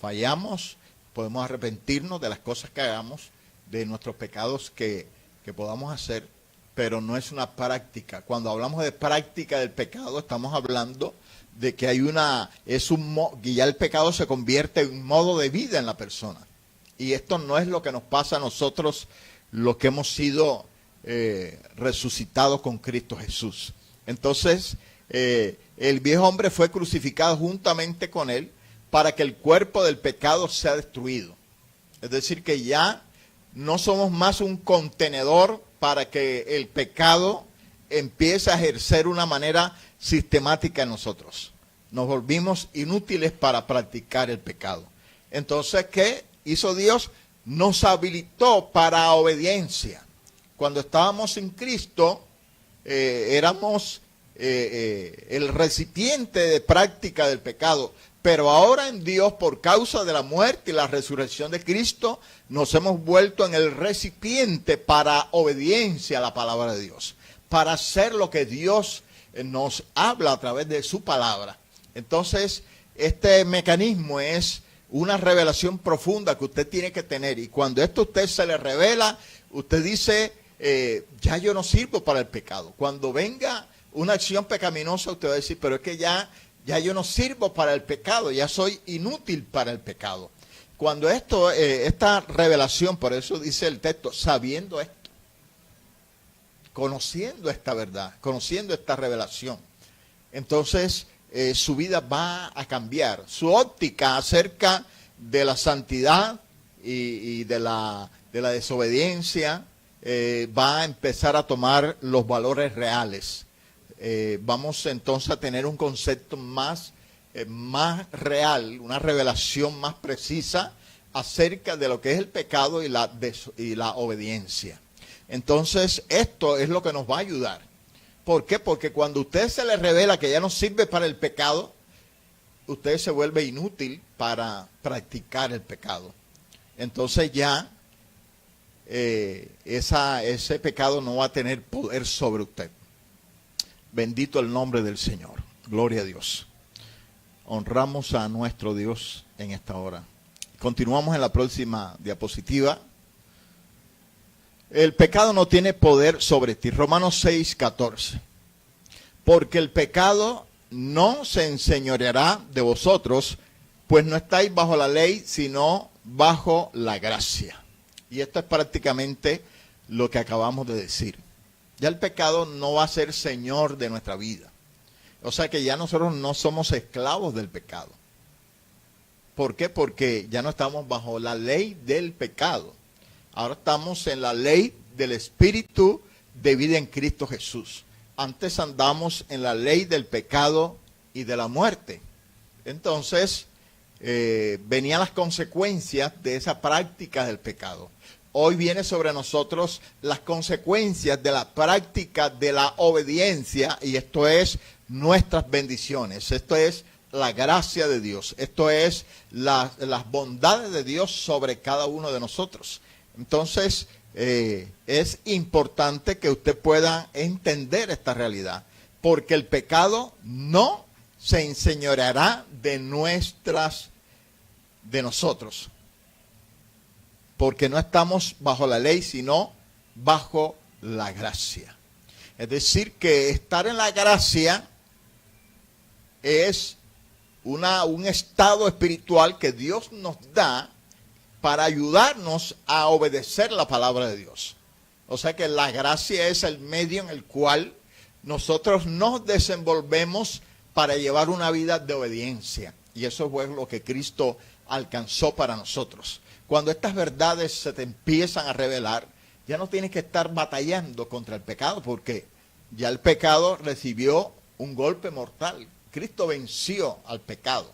[SPEAKER 1] Fallamos, podemos arrepentirnos de las cosas que hagamos, de nuestros pecados que podamos hacer, pero no es una práctica. Cuando hablamos de práctica del pecado, estamos hablando de que hay que ya el pecado se convierte en un modo de vida en la persona. Y esto no es lo que nos pasa a nosotros, los que hemos sido resucitados con Cristo Jesús. Entonces, el viejo hombre fue crucificado juntamente con él para que el cuerpo del pecado sea destruido. Es decir, que ya no somos más un contenedor para que el pecado empiece a ejercer una manera sistemática en nosotros. Nos volvimos inútiles para practicar el pecado. Entonces, ¿qué hizo Dios? Nos habilitó para obediencia. Cuando estábamos en Cristo, éramos el recipiente de práctica del pecado. Pero ahora en Dios, por causa de la muerte y la resurrección de Cristo, nos hemos vuelto en el recipiente para obediencia a la palabra de Dios, para hacer lo que Dios nos habla a través de su palabra. Entonces, este mecanismo es una revelación profunda que usted tiene que tener. Y cuando esto a usted se le revela, usted dice, ya yo no sirvo para el pecado. Cuando venga una acción pecaminosa, usted va a decir, pero es que ya yo no sirvo para el pecado, ya soy inútil para el pecado. Cuando esta revelación, por eso dice el texto, sabiendo esto, conociendo esta verdad, conociendo esta revelación, entonces su vida va a cambiar. Su óptica acerca de la santidad y de la desobediencia va a empezar a tomar los valores reales. Vamos entonces a tener un concepto más real, una revelación más precisa acerca de lo que es el pecado y la obediencia. Entonces, esto es lo que nos va a ayudar. ¿Por qué? Porque cuando a usted se le revela que ya no sirve para el pecado, usted se vuelve inútil para practicar el pecado. Entonces ya ese pecado no va a tener poder sobre usted. Bendito el nombre del Señor. Gloria a Dios. Honramos a nuestro Dios en esta hora. Continuamos en la próxima diapositiva. el pecado no tiene poder sobre ti. Romanos 6:14. Porque el pecado no se enseñoreará de vosotros, pues no estáis bajo la ley, sino bajo la gracia. Y esto es prácticamente lo que acabamos de decir. Ya el pecado no va a ser señor de nuestra vida. O sea que ya nosotros no somos esclavos del pecado. ¿Por qué? Porque ya no estamos bajo la ley del pecado. Ahora estamos en la ley del Espíritu de vida en Cristo Jesús. Antes andamos en la ley del pecado y de la muerte. Entonces, venían las consecuencias de esa práctica del pecado. Hoy viene sobre nosotros las consecuencias de la práctica de la obediencia, y esto es nuestras bendiciones, esto es la gracia de Dios, esto es las bondades de Dios sobre cada uno de nosotros. Entonces, es importante que usted pueda entender esta realidad, porque el pecado no se enseñoreará de nosotros, porque no estamos bajo la ley, sino bajo la gracia. Es decir, que estar en la gracia es un estado espiritual que Dios nos da para ayudarnos a obedecer la palabra de Dios. O sea que la gracia es el medio en el cual nosotros nos desenvolvemos para llevar una vida de obediencia. Y eso fue lo que Cristo alcanzó para nosotros. Cuando estas verdades se te empiezan a revelar, ya no tienes que estar batallando contra el pecado, porque ya el pecado recibió un golpe mortal. Cristo venció al pecado.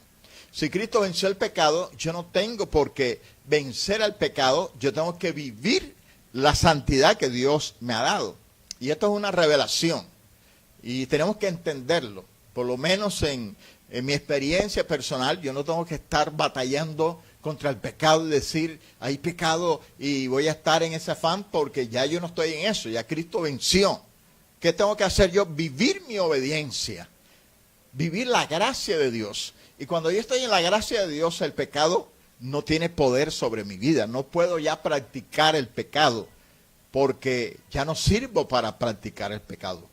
[SPEAKER 1] Si Cristo venció el pecado, yo no tengo por qué vencer al pecado, yo tengo que vivir la santidad que Dios me ha dado. Y esto es una revelación, y tenemos que entenderlo. Por lo menos en mi experiencia personal, yo no tengo que estar batallando contra el pecado y decir, hay pecado y voy a estar en ese afán, porque ya yo no estoy en eso, ya Cristo venció. ¿Qué tengo que hacer yo? Vivir mi obediencia, vivir la gracia de Dios. Y cuando yo estoy en la gracia de Dios, el pecado no tiene poder sobre mi vida. No puedo ya practicar el pecado, porque ya no sirvo para practicar el pecado.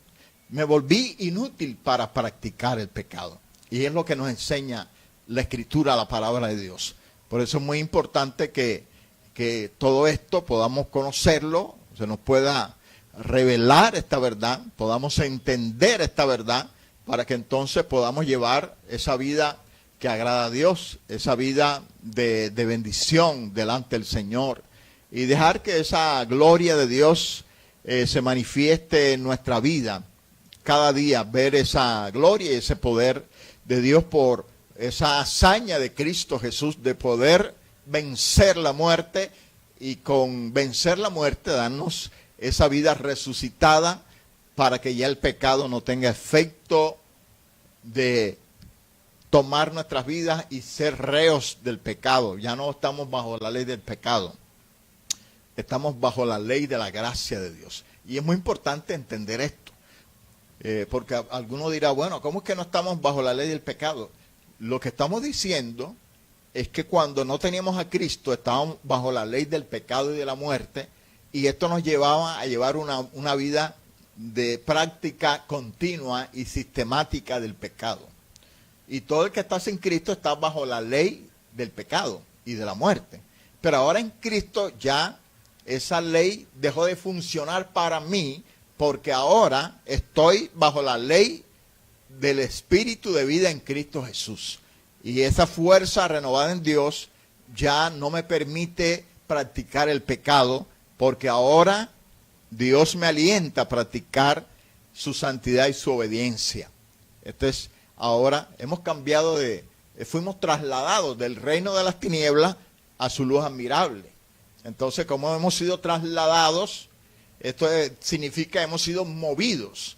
[SPEAKER 1] Me volví inútil para practicar el pecado. Y es lo que nos enseña la Escritura, la palabra de Dios. Por eso es muy importante que todo esto podamos conocerlo, se nos pueda revelar esta verdad, podamos entender esta verdad, para que entonces podamos llevar esa vida que agrada a Dios, esa vida de bendición delante del Señor, y dejar que esa gloria de Dios se manifieste en nuestra vida. Cada día ver esa gloria y ese poder de Dios por esa hazaña de Cristo Jesús de poder vencer la muerte, y con vencer la muerte darnos esa vida resucitada para que ya el pecado no tenga efecto de tomar nuestras vidas y ser reos del pecado. Ya no estamos bajo la ley del pecado, estamos bajo la ley de la gracia de Dios. Y es muy importante entender esto, porque alguno dirá, bueno, ¿cómo es que no estamos bajo la ley del pecado? Lo que estamos diciendo es que cuando no teníamos a Cristo estábamos bajo la ley del pecado y de la muerte, y esto nos llevaba a llevar una vida de práctica continua y sistemática del pecado. Y todo el que está sin Cristo está bajo la ley del pecado y de la muerte. Pero ahora en Cristo ya esa ley dejó de funcionar para mí, porque ahora estoy bajo la ley del Espíritu de vida en Cristo Jesús. Y esa fuerza renovada en Dios ya no me permite practicar el pecado, porque ahora Dios me alienta a practicar su santidad y su obediencia. Entonces, ahora hemos cambiado fuimos trasladados del reino de las tinieblas a su luz admirable. Entonces, como hemos sido trasladados, esto significa hemos sido movidos.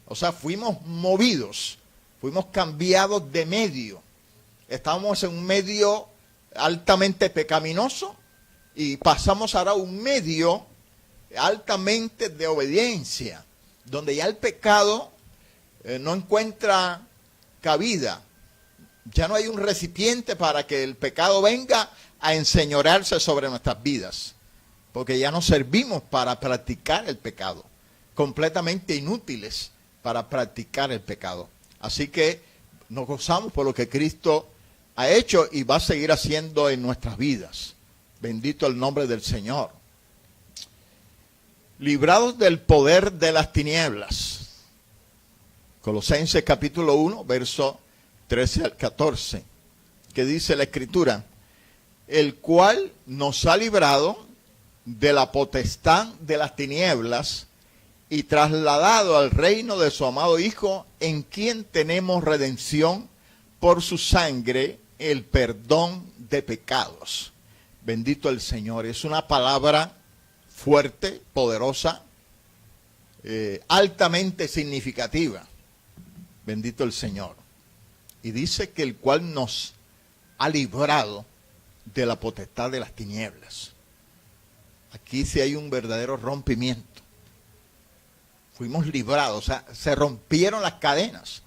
[SPEAKER 1] O sea, fuimos movidos, fuimos cambiados de medio. Estábamos en un medio altamente pecaminoso y pasamos ahora a un medio altamente de obediencia, donde ya el pecado no encuentra cabida. Ya no hay un recipiente para que el pecado venga a enseñorearse sobre nuestras vidas. porque ya no servimos para practicar el pecado, completamente inútiles para practicar el pecado. Así que nos gozamos por lo que Cristo ha hecho y va a seguir haciendo en nuestras vidas. Bendito el nombre del Señor. Librados del poder de las tinieblas. Colosenses capítulo 1, verso 13 al 14, que dice la Escritura, el cual nos ha librado de la potestad de las tinieblas y trasladado al reino de su amado Hijo, en quien tenemos redención por su sangre, el perdón de pecados. Bendito el Señor. Es una palabra fuerte, poderosa, altamente significativa. Bendito el Señor. Y dice que el cual nos ha librado de la potestad de las tinieblas. Aquí sí hay un verdadero rompimiento. Fuimos librados, o sea, se rompieron las cadenas.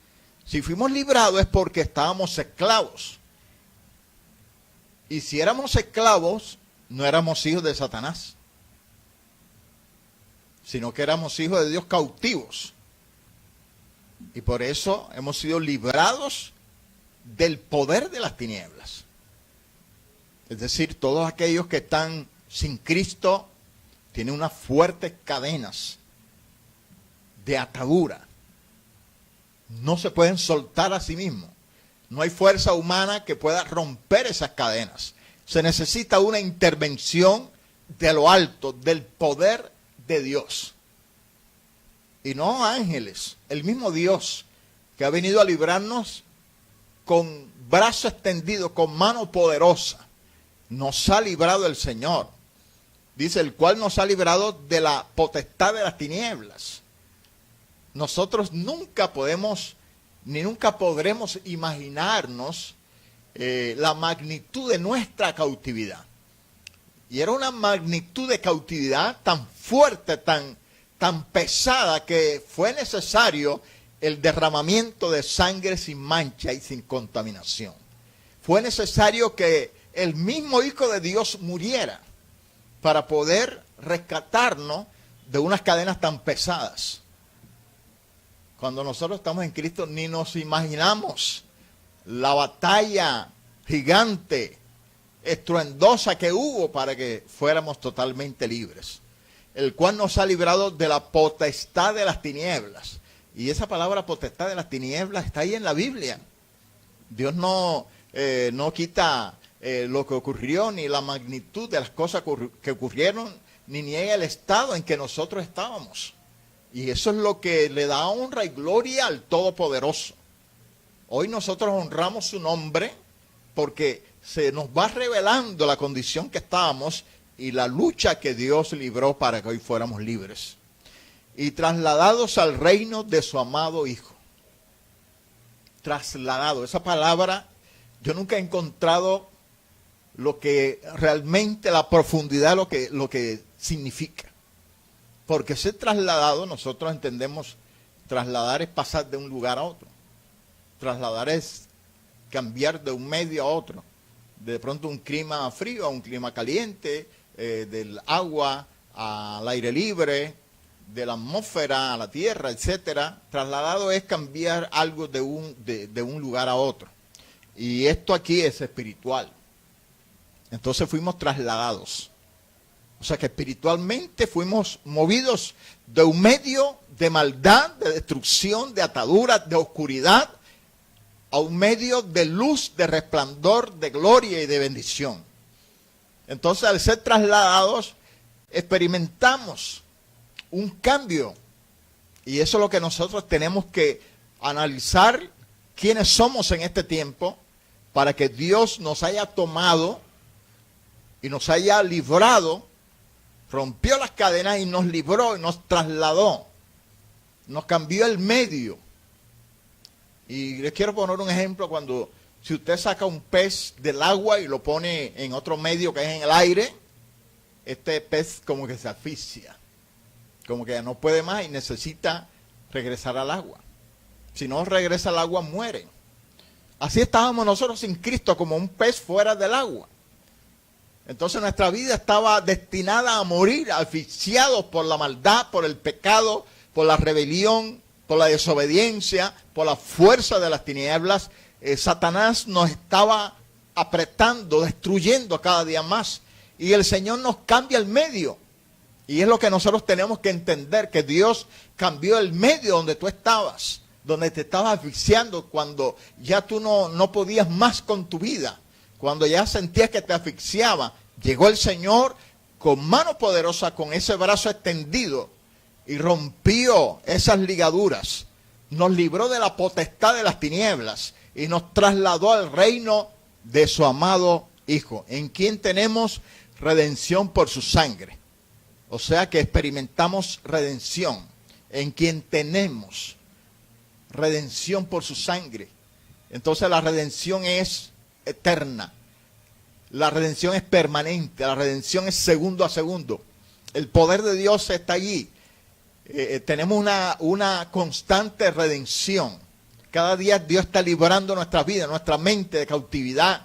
[SPEAKER 1] Si fuimos librados es porque estábamos esclavos. Y si éramos esclavos, no éramos hijos de Satanás, sino que éramos hijos de Dios cautivos. Y por eso hemos sido librados del poder de las tinieblas. Es decir, todos aquellos que están sin Cristo tienen unas fuertes cadenas de atadura. No se pueden soltar a sí mismos. No hay fuerza humana que pueda romper esas cadenas. Se necesita una intervención de lo alto, del poder de Dios. Y no ángeles, el mismo Dios que ha venido a librarnos con brazo extendido, con mano poderosa. Nos ha librado el Señor. Dice, el cual nos ha librado de la potestad de las tinieblas. Nosotros nunca podemos, ni nunca podremos imaginarnos la magnitud de nuestra cautividad. Y era una magnitud de cautividad tan fuerte, tan pesada, que fue necesario el derramamiento de sangre sin mancha y sin contaminación. Fue necesario que el mismo Hijo de Dios muriera para poder rescatarnos de unas cadenas tan pesadas. Cuando nosotros estamos en Cristo ni nos imaginamos la batalla gigante, estruendosa que hubo para que fuéramos totalmente libres. El cual nos ha librado de la potestad de las tinieblas. Y esa palabra potestad de las tinieblas está ahí en la Biblia. Dios no quita lo que ocurrió, ni la magnitud de las cosas que ocurrieron, ni niega el estado en que nosotros estábamos. Y eso es lo que le da honra y gloria al Todopoderoso. Hoy nosotros honramos su nombre porque se nos va revelando la condición que estábamos y la lucha que Dios libró para que hoy fuéramos libres. Y trasladados al reino de su amado Hijo. Trasladado. Esa palabra, yo nunca he encontrado lo que realmente, la profundidad, lo que significa. Porque ser trasladado, nosotros entendemos, trasladar es pasar de un lugar a otro. Trasladar es cambiar de un medio a otro. De pronto un clima frío a un clima caliente, del agua al aire libre, de la atmósfera a la tierra, etcétera. Trasladado es cambiar algo de un lugar a otro. Y esto aquí es espiritual. Entonces fuimos trasladados. O sea que espiritualmente fuimos movidos de un medio de maldad, de destrucción, de atadura, de oscuridad, a un medio de luz, de resplandor, de gloria y de bendición. Entonces, al ser trasladados, experimentamos un cambio. Y eso es lo que nosotros tenemos que analizar, quiénes somos en este tiempo, para que Dios nos haya tomado y nos haya librado, rompió las cadenas y nos libró y nos trasladó, nos cambió el medio. Y les quiero poner un ejemplo. Si usted saca un pez del agua y lo pone en otro medio que es en el aire, este pez como que se asfixia, como que ya no puede más y necesita regresar al agua. Si no regresa al agua, muere. Así estábamos nosotros sin Cristo, como un pez fuera del agua. Entonces nuestra vida estaba destinada a morir, asfixiados por la maldad, por el pecado, por la rebelión, por la desobediencia, por la fuerza de las tinieblas. Satanás nos estaba apretando, destruyendo cada día más. Y el Señor nos cambia el medio. Y es lo que nosotros tenemos que entender, que Dios cambió el medio donde tú estabas, donde te estabas asfixiando, cuando ya tú no podías más con tu vida, cuando ya sentías que te asfixiaba. Llegó el Señor con mano poderosa, con ese brazo extendido, y rompió esas ligaduras. Nos libró de la potestad de las tinieblas y nos trasladó al reino de su amado Hijo, en quien tenemos redención por su sangre. O sea que experimentamos redención, en quien tenemos redención por su sangre. Entonces la redención es eterna, la redención es permanente, la redención es segundo a segundo. El poder de Dios está allí. Tenemos una constante redención. Cada día Dios está librando nuestra vida, nuestra mente de cautividad.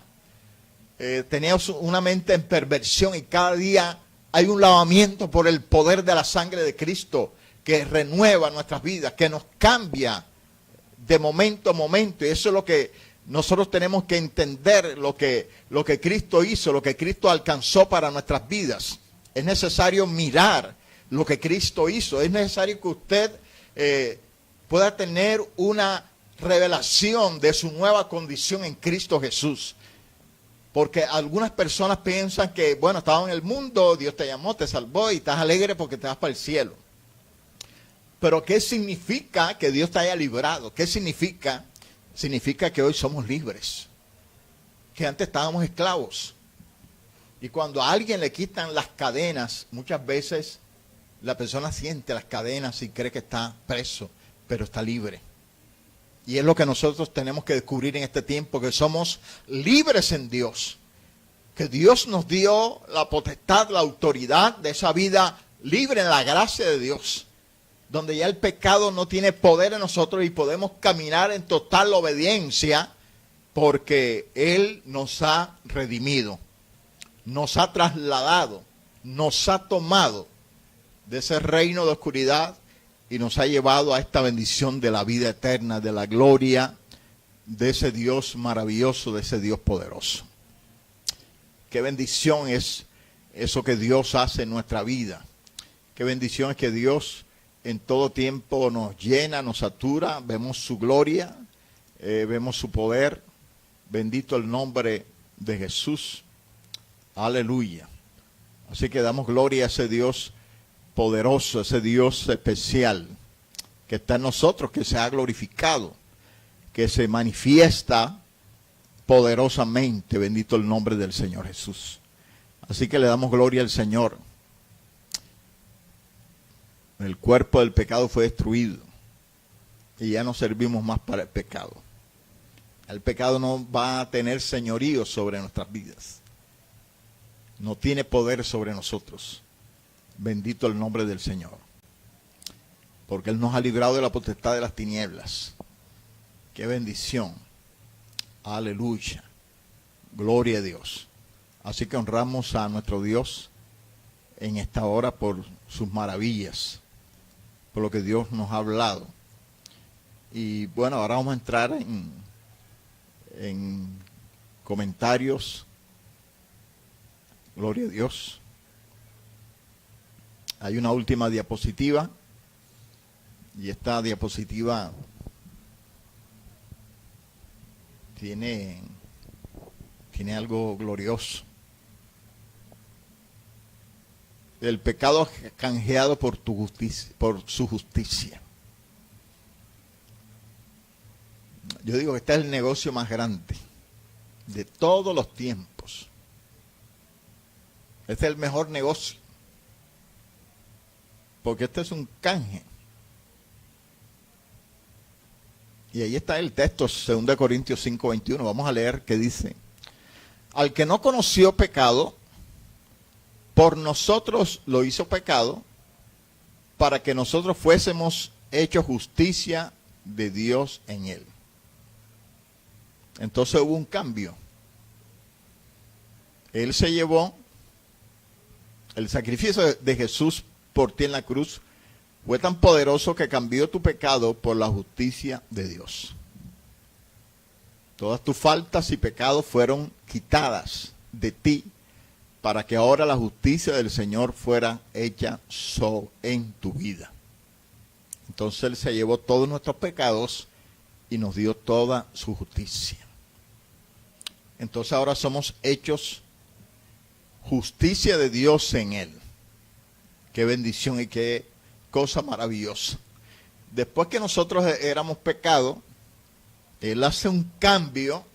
[SPEAKER 1] Tenemos una mente en perversión y cada día hay un lavamiento por el poder de la sangre de Cristo que renueva nuestras vidas, que nos cambia de momento a momento. Y eso es lo que nosotros tenemos que entender, lo que Cristo hizo, lo que Cristo alcanzó para nuestras vidas. Es necesario mirar lo que Cristo hizo. Es necesario que usted pueda tener una revelación de su nueva condición en Cristo Jesús. Porque algunas personas piensan que, bueno, estabas en el mundo, Dios te llamó, te salvó y estás alegre porque te vas para el cielo. Pero ¿qué significa que Dios te haya librado? ¿Qué significa? Significa que hoy somos libres. Que antes estábamos esclavos. Y cuando a alguien le quitan las cadenas, muchas veces la persona siente las cadenas y cree que está preso, pero está libre. Y es lo que nosotros tenemos que descubrir en este tiempo, que somos libres en Dios. Que Dios nos dio la potestad, la autoridad de esa vida libre en la gracia de Dios. Donde ya el pecado no tiene poder en nosotros y podemos caminar en total obediencia porque Él nos ha redimido, nos ha trasladado, nos ha tomado de ese reino de oscuridad y nos ha llevado a esta bendición de la vida eterna, de la gloria de ese Dios maravilloso, de ese Dios poderoso. Qué bendición es eso que Dios hace en nuestra vida. Qué bendición es que Dios en todo tiempo nos llena, nos satura, vemos su gloria, vemos su poder. Bendito el nombre de Jesús. Aleluya. Así que damos gloria a ese Dios poderoso, ese Dios especial que está en nosotros, que se ha glorificado, que se manifiesta poderosamente. Bendito el nombre del Señor Jesús. Así que le damos gloria al Señor. El cuerpo del pecado fue destruido y ya no servimos más para el pecado. El pecado no va a tener señorío sobre nuestras vidas. No tiene poder sobre nosotros. Bendito el nombre del Señor. Porque Él nos ha librado de la potestad de las tinieblas. Qué bendición. Aleluya. Gloria a Dios. Así que honramos a nuestro Dios en esta hora por sus maravillas, por lo que Dios nos ha hablado. Y bueno, ahora vamos a entrar en comentarios. Gloria a Dios. Hay una última diapositiva y esta diapositiva tiene algo glorioso. El pecado canjeado por tu justicia, por su justicia. Yo digo que este es el negocio más grande de todos los tiempos. Este es el mejor negocio. Porque este es un canje. Y ahí está el texto, 2 Corintios 5:21. Vamos a leer qué dice. Al que no conoció pecado, por nosotros lo hizo pecado, para que nosotros fuésemos hechos justicia de Dios en él. Entonces hubo un cambio. Él se llevó El sacrificio de Jesús por ti en la cruz fue tan poderoso que cambió tu pecado por la justicia de Dios. Todas tus faltas y pecados fueron quitadas de ti para que ahora la justicia del Señor fuera hecha en tu vida. Entonces Él se llevó todos nuestros pecados y nos dio toda su justicia. Entonces ahora somos hechos justicia de Dios en Él. Qué bendición y qué cosa maravillosa. Después que nosotros éramos pecado, Él hace un cambio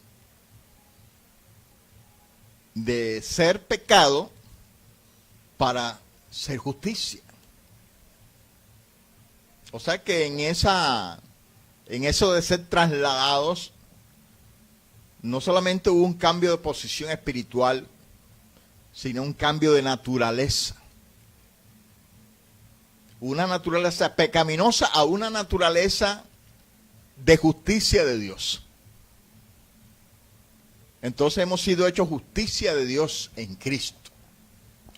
[SPEAKER 1] de ser pecado para ser justicia. O sea que en eso de ser trasladados, no solamente hubo un cambio de posición espiritual, sino un cambio de naturaleza. Una naturaleza pecaminosa a una naturaleza de justicia de Dios. Entonces hemos sido hechos justicia de Dios en Cristo.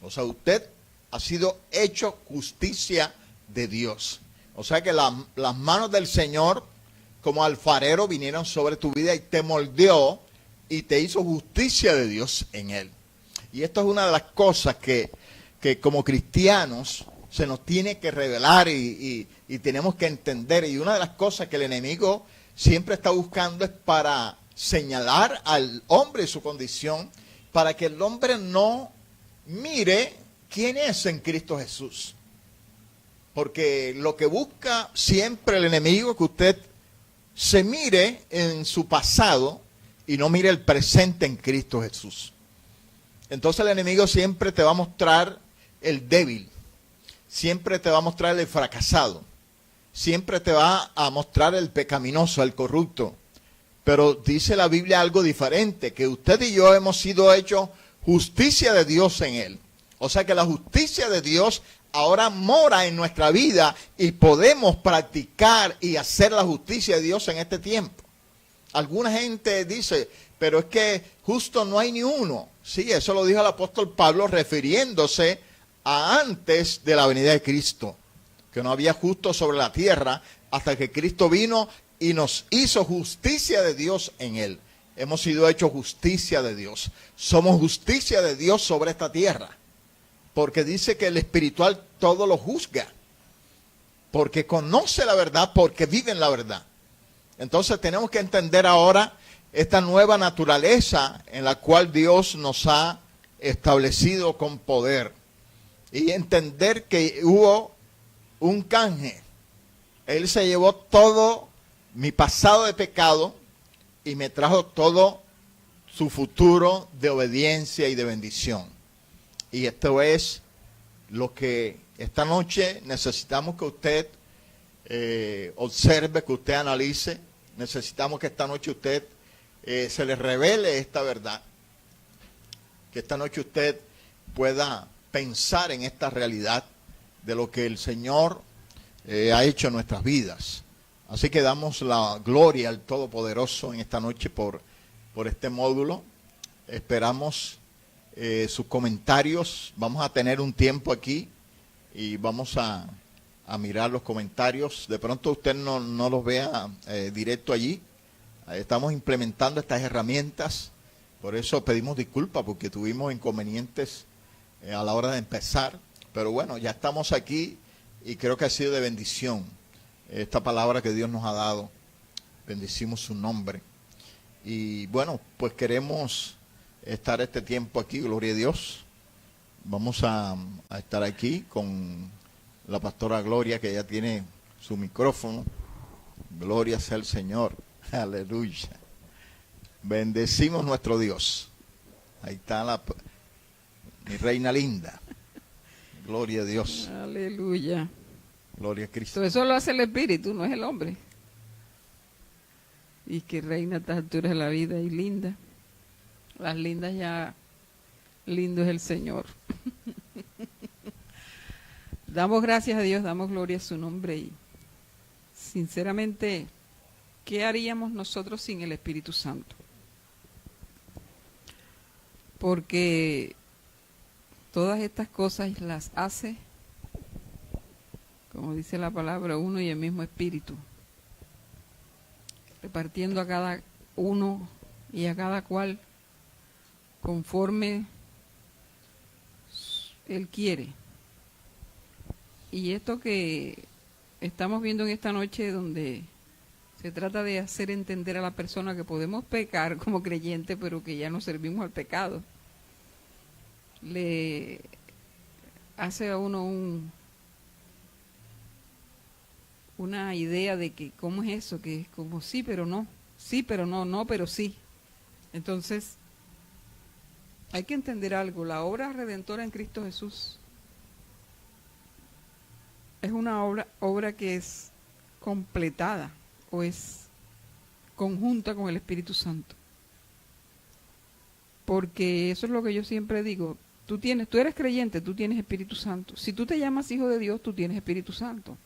[SPEAKER 1] O sea, usted ha sido hecho justicia de Dios. O sea que las manos del Señor como alfarero vinieron sobre tu vida y te moldeó y te hizo justicia de Dios en Él. Y esto es una de las cosas que como cristianos se nos tiene que revelar y tenemos que entender. Y una de las cosas que el enemigo siempre está buscando es para señalar al hombre y su condición, para que el hombre no mire quién es en Cristo Jesús. Porque lo que busca siempre el enemigo es que usted se mire en su pasado y no mire el presente en Cristo Jesús. Entonces el enemigo siempre te va a mostrar el débil, siempre te va a mostrar el fracasado, siempre te va a mostrar el pecaminoso, el corrupto. Pero dice la Biblia algo diferente, que usted y yo hemos sido hechos justicia de Dios en Él. O sea que la justicia de Dios ahora mora en nuestra vida y podemos practicar y hacer la justicia de Dios en este tiempo. Alguna gente dice, pero es que justo no hay ni uno. Sí, eso lo dijo el apóstol Pablo refiriéndose a antes de la venida de Cristo, que no había justo sobre la tierra hasta que Cristo vino y nos hizo justicia de Dios en Él. Hemos sido hechos justicia de Dios. Somos justicia de Dios sobre esta tierra. Porque dice que el espiritual todo lo juzga. Porque conoce la verdad, porque vive en la verdad. Entonces tenemos que entender ahora esta nueva naturaleza en la cual Dios nos ha establecido con poder. Y entender que hubo un canje. Él se llevó todo mi pasado de pecado y me trajo todo su futuro de obediencia y de bendición. Y esto es lo que esta noche necesitamos que usted observe, que usted analice. Necesitamos que esta noche usted se le revele esta verdad. Que esta noche usted pueda pensar en esta realidad de lo que el Señor ha hecho en nuestras vidas. Así que damos la gloria al Todopoderoso en esta noche por este módulo. Esperamos sus comentarios. Vamos a tener un tiempo aquí y vamos a mirar los comentarios. De pronto usted no los vea directo allí. Estamos implementando estas herramientas. Por eso pedimos disculpas porque tuvimos inconvenientes a la hora de empezar. Pero bueno, ya estamos aquí y creo que ha sido de bendición esta palabra que Dios nos ha dado. Bendecimos su nombre. Y bueno, pues queremos estar este tiempo aquí, gloria a Dios. Vamos a estar aquí con la pastora Gloria, que ya tiene su micrófono. Gloria sea el Señor. Aleluya. Bendecimos nuestro Dios. Ahí está mi reina linda. Gloria a Dios.
[SPEAKER 2] Aleluya.
[SPEAKER 1] Gloria a Cristo.
[SPEAKER 2] Todo eso lo hace el Espíritu, no es el hombre. Y que reina a estas alturas de la vida y linda. Las lindas ya, lindo es el Señor. Damos gracias a Dios, damos gloria a su nombre y sinceramente, ¿qué haríamos nosotros sin el Espíritu Santo? Porque Todas estas cosas las hace, como dice la palabra, uno y el mismo espíritu, repartiendo a cada uno y a cada cual conforme Él quiere. Y esto que estamos viendo en esta noche, donde se trata de hacer entender a la persona que podemos pecar como creyentes, pero que ya no servimos al pecado, le hace a uno una idea de que cómo es eso, que es como sí, pero no, no, pero sí. Entonces, hay que entender algo, la obra redentora en Cristo Jesús es una obra que es completada o es conjunta con el Espíritu Santo. Porque eso es lo que yo siempre digo, tú eres creyente, tú tienes Espíritu Santo. Si tú te llamas hijo de Dios, tú tienes Espíritu Santo.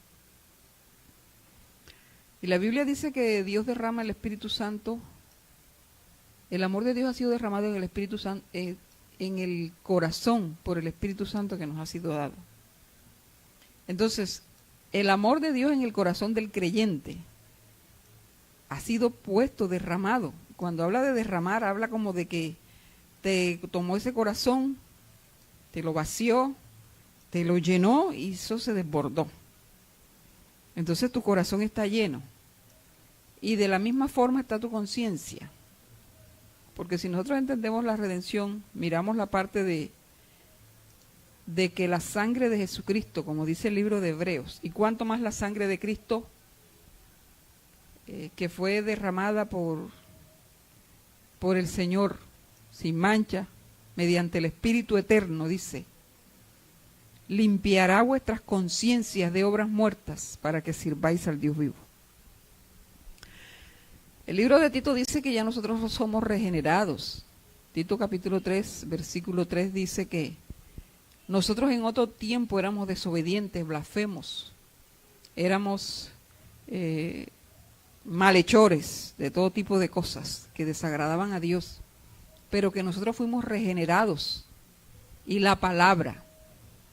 [SPEAKER 2] Y la Biblia dice que Dios derrama el Espíritu Santo. El amor de Dios ha sido derramado en el Espíritu Santo, en el corazón por el Espíritu Santo que nos ha sido dado. Entonces, el amor de Dios en el corazón del creyente ha sido puesto, derramado. Cuando habla de derramar, habla como de que te tomó ese corazón, te lo vació, te lo llenó y eso se desbordó. Entonces tu corazón está lleno. Y de la misma forma está tu conciencia. Porque si nosotros entendemos la redención, miramos la parte de que la sangre de Jesucristo, como dice el libro de Hebreos, y cuánto más la sangre de Cristo, que fue derramada por el Señor, sin mancha, mediante el Espíritu Eterno, dice, limpiará vuestras conciencias de obras muertas para que sirváis al Dios vivo. El libro de Tito dice que ya nosotros somos regenerados. Tito capítulo 3, versículo 3 dice que nosotros en otro tiempo éramos desobedientes, blasfemos, éramos malhechores de todo tipo de cosas que desagradaban a Dios, pero que nosotros fuimos regenerados y la palabra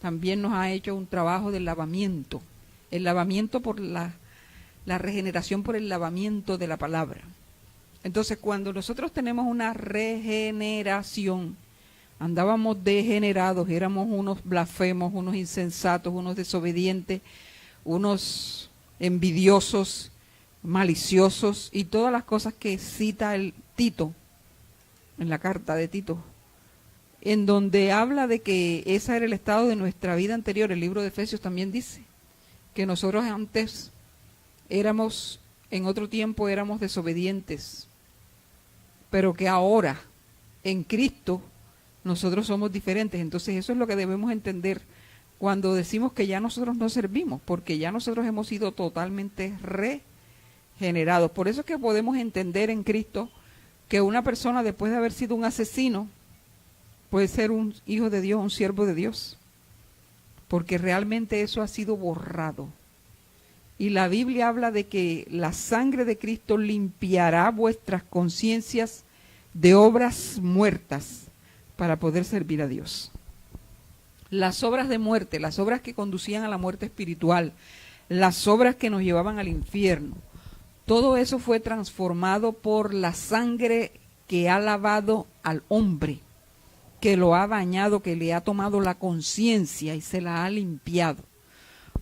[SPEAKER 2] también nos ha hecho un trabajo de lavamiento, el lavamiento por la regeneración por el lavamiento de la palabra. Entonces, cuando nosotros tenemos una regeneración, andábamos degenerados, éramos unos blasfemos, unos insensatos, unos desobedientes, unos envidiosos, maliciosos y todas las cosas que cita el Tito, en la carta de Tito, en donde habla de que ese era el estado de nuestra vida anterior. El libro de Efesios también dice que nosotros antes en otro tiempo éramos desobedientes, pero que ahora en Cristo nosotros somos diferentes. Entonces eso es lo que debemos entender cuando decimos que ya nosotros no servimos, porque ya nosotros hemos sido totalmente regenerados. Por eso es que podemos entender en Cristo que una persona, después de haber sido un asesino, puede ser un hijo de Dios, un siervo de Dios, porque realmente eso ha sido borrado. Y la Biblia habla de que la sangre de Cristo limpiará vuestras conciencias de obras muertas para poder servir a Dios. Las obras de muerte, las obras que conducían a la muerte espiritual, las obras que nos llevaban al infierno, todo eso fue transformado por la sangre que ha lavado al hombre, que lo ha bañado, que le ha tomado la conciencia y se la ha limpiado.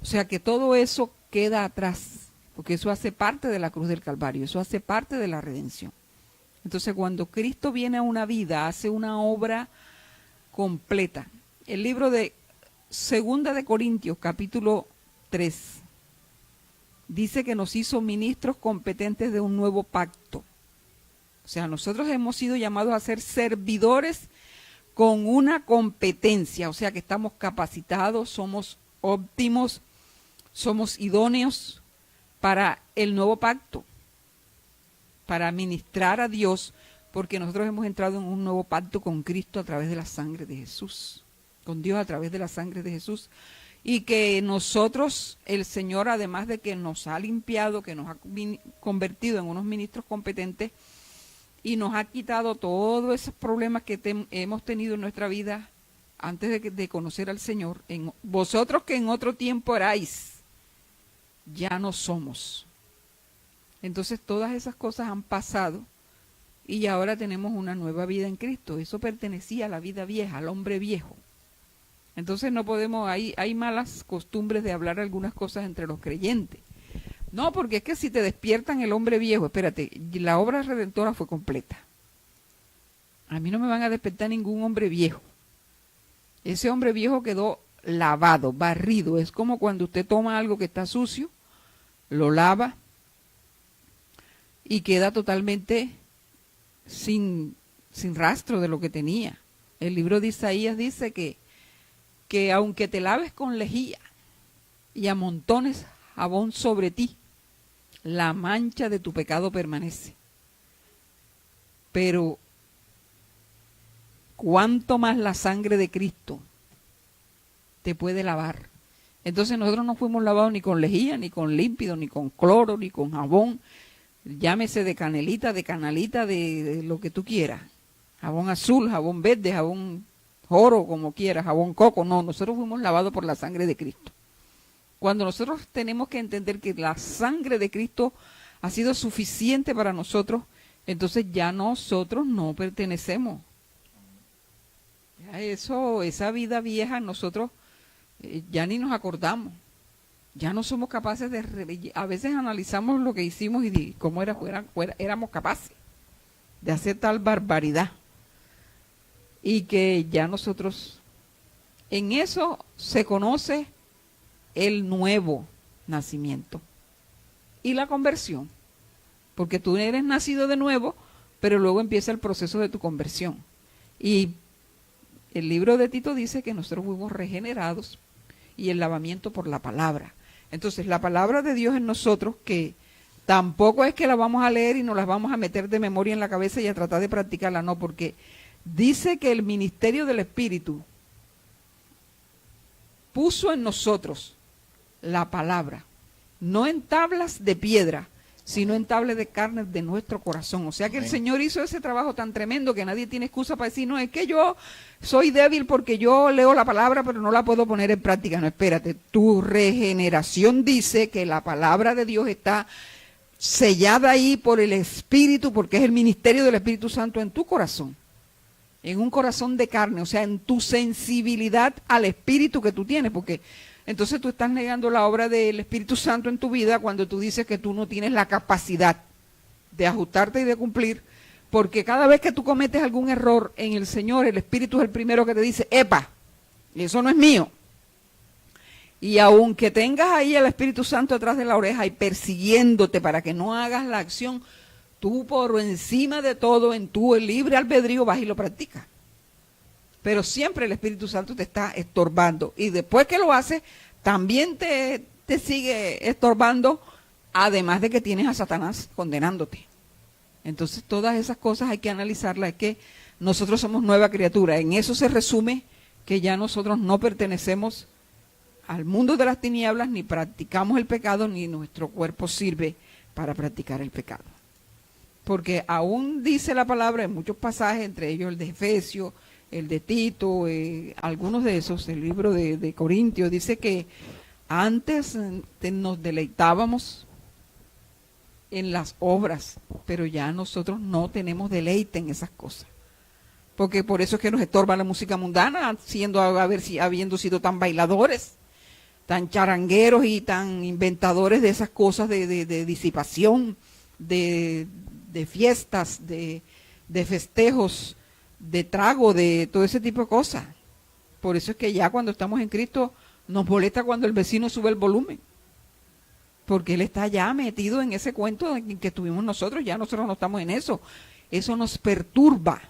[SPEAKER 2] O sea que todo eso queda atrás, porque eso hace parte de la cruz del Calvario, eso hace parte de la redención. Entonces, cuando Cristo viene a una vida, hace una obra completa. El libro de 2 de Corintios, capítulo 3, dice que nos hizo ministros competentes de un nuevo pacto. O sea, nosotros hemos sido llamados a ser servidores con una competencia, o sea que estamos capacitados, somos óptimos, somos idóneos para el nuevo pacto, para ministrar a Dios, porque nosotros hemos entrado en un nuevo pacto con Cristo a través de la sangre de Jesús, con Dios a través de la sangre de Jesús, y que nosotros, el Señor, además de que nos ha limpiado, que nos ha convertido en unos ministros competentes y nos ha quitado todos esos problemas que hemos tenido en nuestra vida, antes de conocer al Señor, vosotros que en otro tiempo erais, ya no somos. Entonces todas esas cosas han pasado y ahora tenemos una nueva vida en Cristo. Eso pertenecía a la vida vieja, al hombre viejo. Entonces no podemos, hay malas costumbres de hablar algunas cosas entre los creyentes. No, porque es que si te despiertan el hombre viejo, espérate, la obra redentora fue completa. A mí no me van a despertar ningún hombre viejo. Ese hombre viejo quedó lavado, barrido. Es como cuando usted toma algo que está sucio, lo lava y queda totalmente sin rastro de lo que tenía. El libro de Isaías dice que aunque te laves con lejía y amontones jabón sobre ti, la mancha de tu pecado permanece. Pero cuánto más la sangre de Cristo te puede lavar. Entonces nosotros no fuimos lavados ni con lejía, ni con límpido, ni con cloro, ni con jabón, llámese de canelita, de canalita, de lo que tú quieras. Jabón azul, jabón verde, jabón oro, como quieras, jabón coco. No, nosotros fuimos lavados por la sangre de Cristo. Cuando nosotros tenemos que entender que la sangre de Cristo ha sido suficiente para nosotros, entonces ya nosotros no pertenecemos. Ya esa vida vieja nosotros ya ni nos acordamos. Ya no somos capaces a veces analizamos lo que hicimos y cómo éramos capaces de hacer tal barbaridad. Y que ya nosotros, en eso se conoce el nuevo nacimiento y la conversión. Porque tú eres nacido de nuevo, pero luego empieza el proceso de tu conversión. Y el libro de Tito dice que nosotros fuimos regenerados y el lavamiento por la palabra. Entonces, la palabra de Dios en nosotros, que tampoco es que la vamos a leer y nos la vamos a meter de memoria en la cabeza y a tratar de practicarla, no, porque dice que el ministerio del Espíritu puso en nosotros la palabra, no en tablas de piedra, sino en tablas de carne de nuestro corazón. O sea que el Señor hizo ese trabajo tan tremendo que nadie tiene excusa para decir, no, es que yo soy débil porque yo leo la palabra pero no la puedo poner en práctica. No, espérate, tu regeneración dice que la palabra de Dios está sellada ahí por el Espíritu, porque es el ministerio del Espíritu Santo en tu corazón, en un corazón de carne, o sea, en tu sensibilidad al Espíritu que tú tienes, porque entonces tú estás negando la obra del Espíritu Santo en tu vida cuando tú dices que tú no tienes la capacidad de ajustarte y de cumplir, porque cada vez que tú cometes algún error en el Señor, el Espíritu es el primero que te dice, epa, eso no es mío. Y aunque tengas ahí al Espíritu Santo atrás de la oreja y persiguiéndote para que no hagas la acción, tú por encima de todo, en tu libre albedrío, vas y lo practicas. Pero siempre el Espíritu Santo te está estorbando. Y después que lo haces, también te sigue estorbando, además de que tienes a Satanás condenándote. Entonces todas esas cosas hay que analizarlas, es que nosotros somos nueva criatura. En eso se resume que ya nosotros no pertenecemos al mundo de las tinieblas, ni practicamos el pecado, ni nuestro cuerpo sirve para practicar el pecado. Porque aún dice la palabra en muchos pasajes, entre ellos el de Efesios, el de Tito, algunos de esos, el libro de Corintios, dice que antes nos deleitábamos en las obras, pero ya nosotros no tenemos deleite en esas cosas. Porque por eso es que nos estorba la música mundana, habiendo sido tan bailadores, tan charangueros y tan inventadores de esas cosas de disipación, de fiestas, de festejos, de trago, de todo ese tipo de cosas. Por eso es que ya cuando estamos en Cristo nos molesta cuando el vecino sube el volumen, porque él está ya metido en ese cuento en que estuvimos nosotros, ya nosotros no estamos en eso. Eso nos perturba,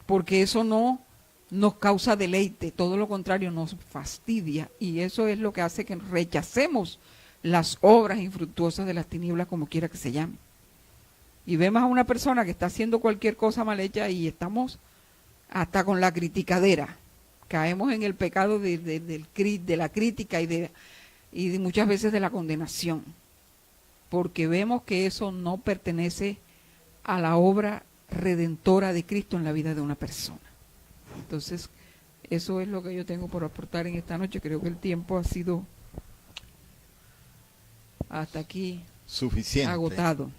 [SPEAKER 2] porque eso no nos causa deleite, todo lo contrario, nos fastidia, y eso es lo que hace que rechacemos las obras infructuosas de las tinieblas, como quiera que se llame. Y vemos a una persona que está haciendo cualquier cosa mal hecha y estamos hasta con la criticadera. Caemos en el pecado de la crítica y muchas veces de la condenación. Porque vemos que eso no pertenece a la obra redentora de Cristo en la vida de una persona. Entonces, Eso es lo que yo tengo por aportar en esta noche. Creo que el tiempo ha sido hasta aquí
[SPEAKER 1] suficiente.
[SPEAKER 2] Agotado.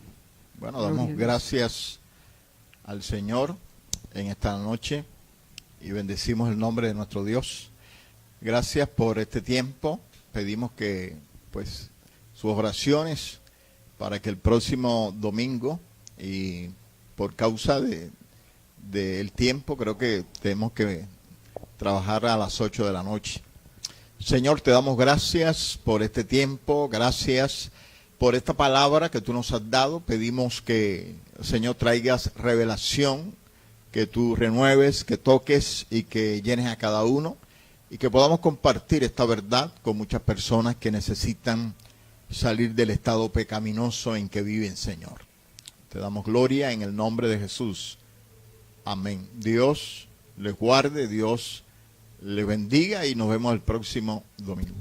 [SPEAKER 1] Bueno, damos gracias al Señor en esta noche y bendecimos el nombre de nuestro Dios. Gracias por este tiempo. Pedimos que, pues, sus oraciones para que el próximo domingo, y por causa del tiempo, creo que tenemos que trabajar a las 8 de la noche. Señor, te damos gracias por este tiempo, gracias por esta palabra que tú nos has dado. Pedimos que, Señor, traigas revelación, que tú renueves, que toques y que llenes a cada uno, y que podamos compartir esta verdad con muchas personas que necesitan salir del estado pecaminoso en que viven, Señor. Te damos gloria en el nombre de Jesús. Amén. Dios les guarde, Dios les bendiga y nos vemos el próximo domingo.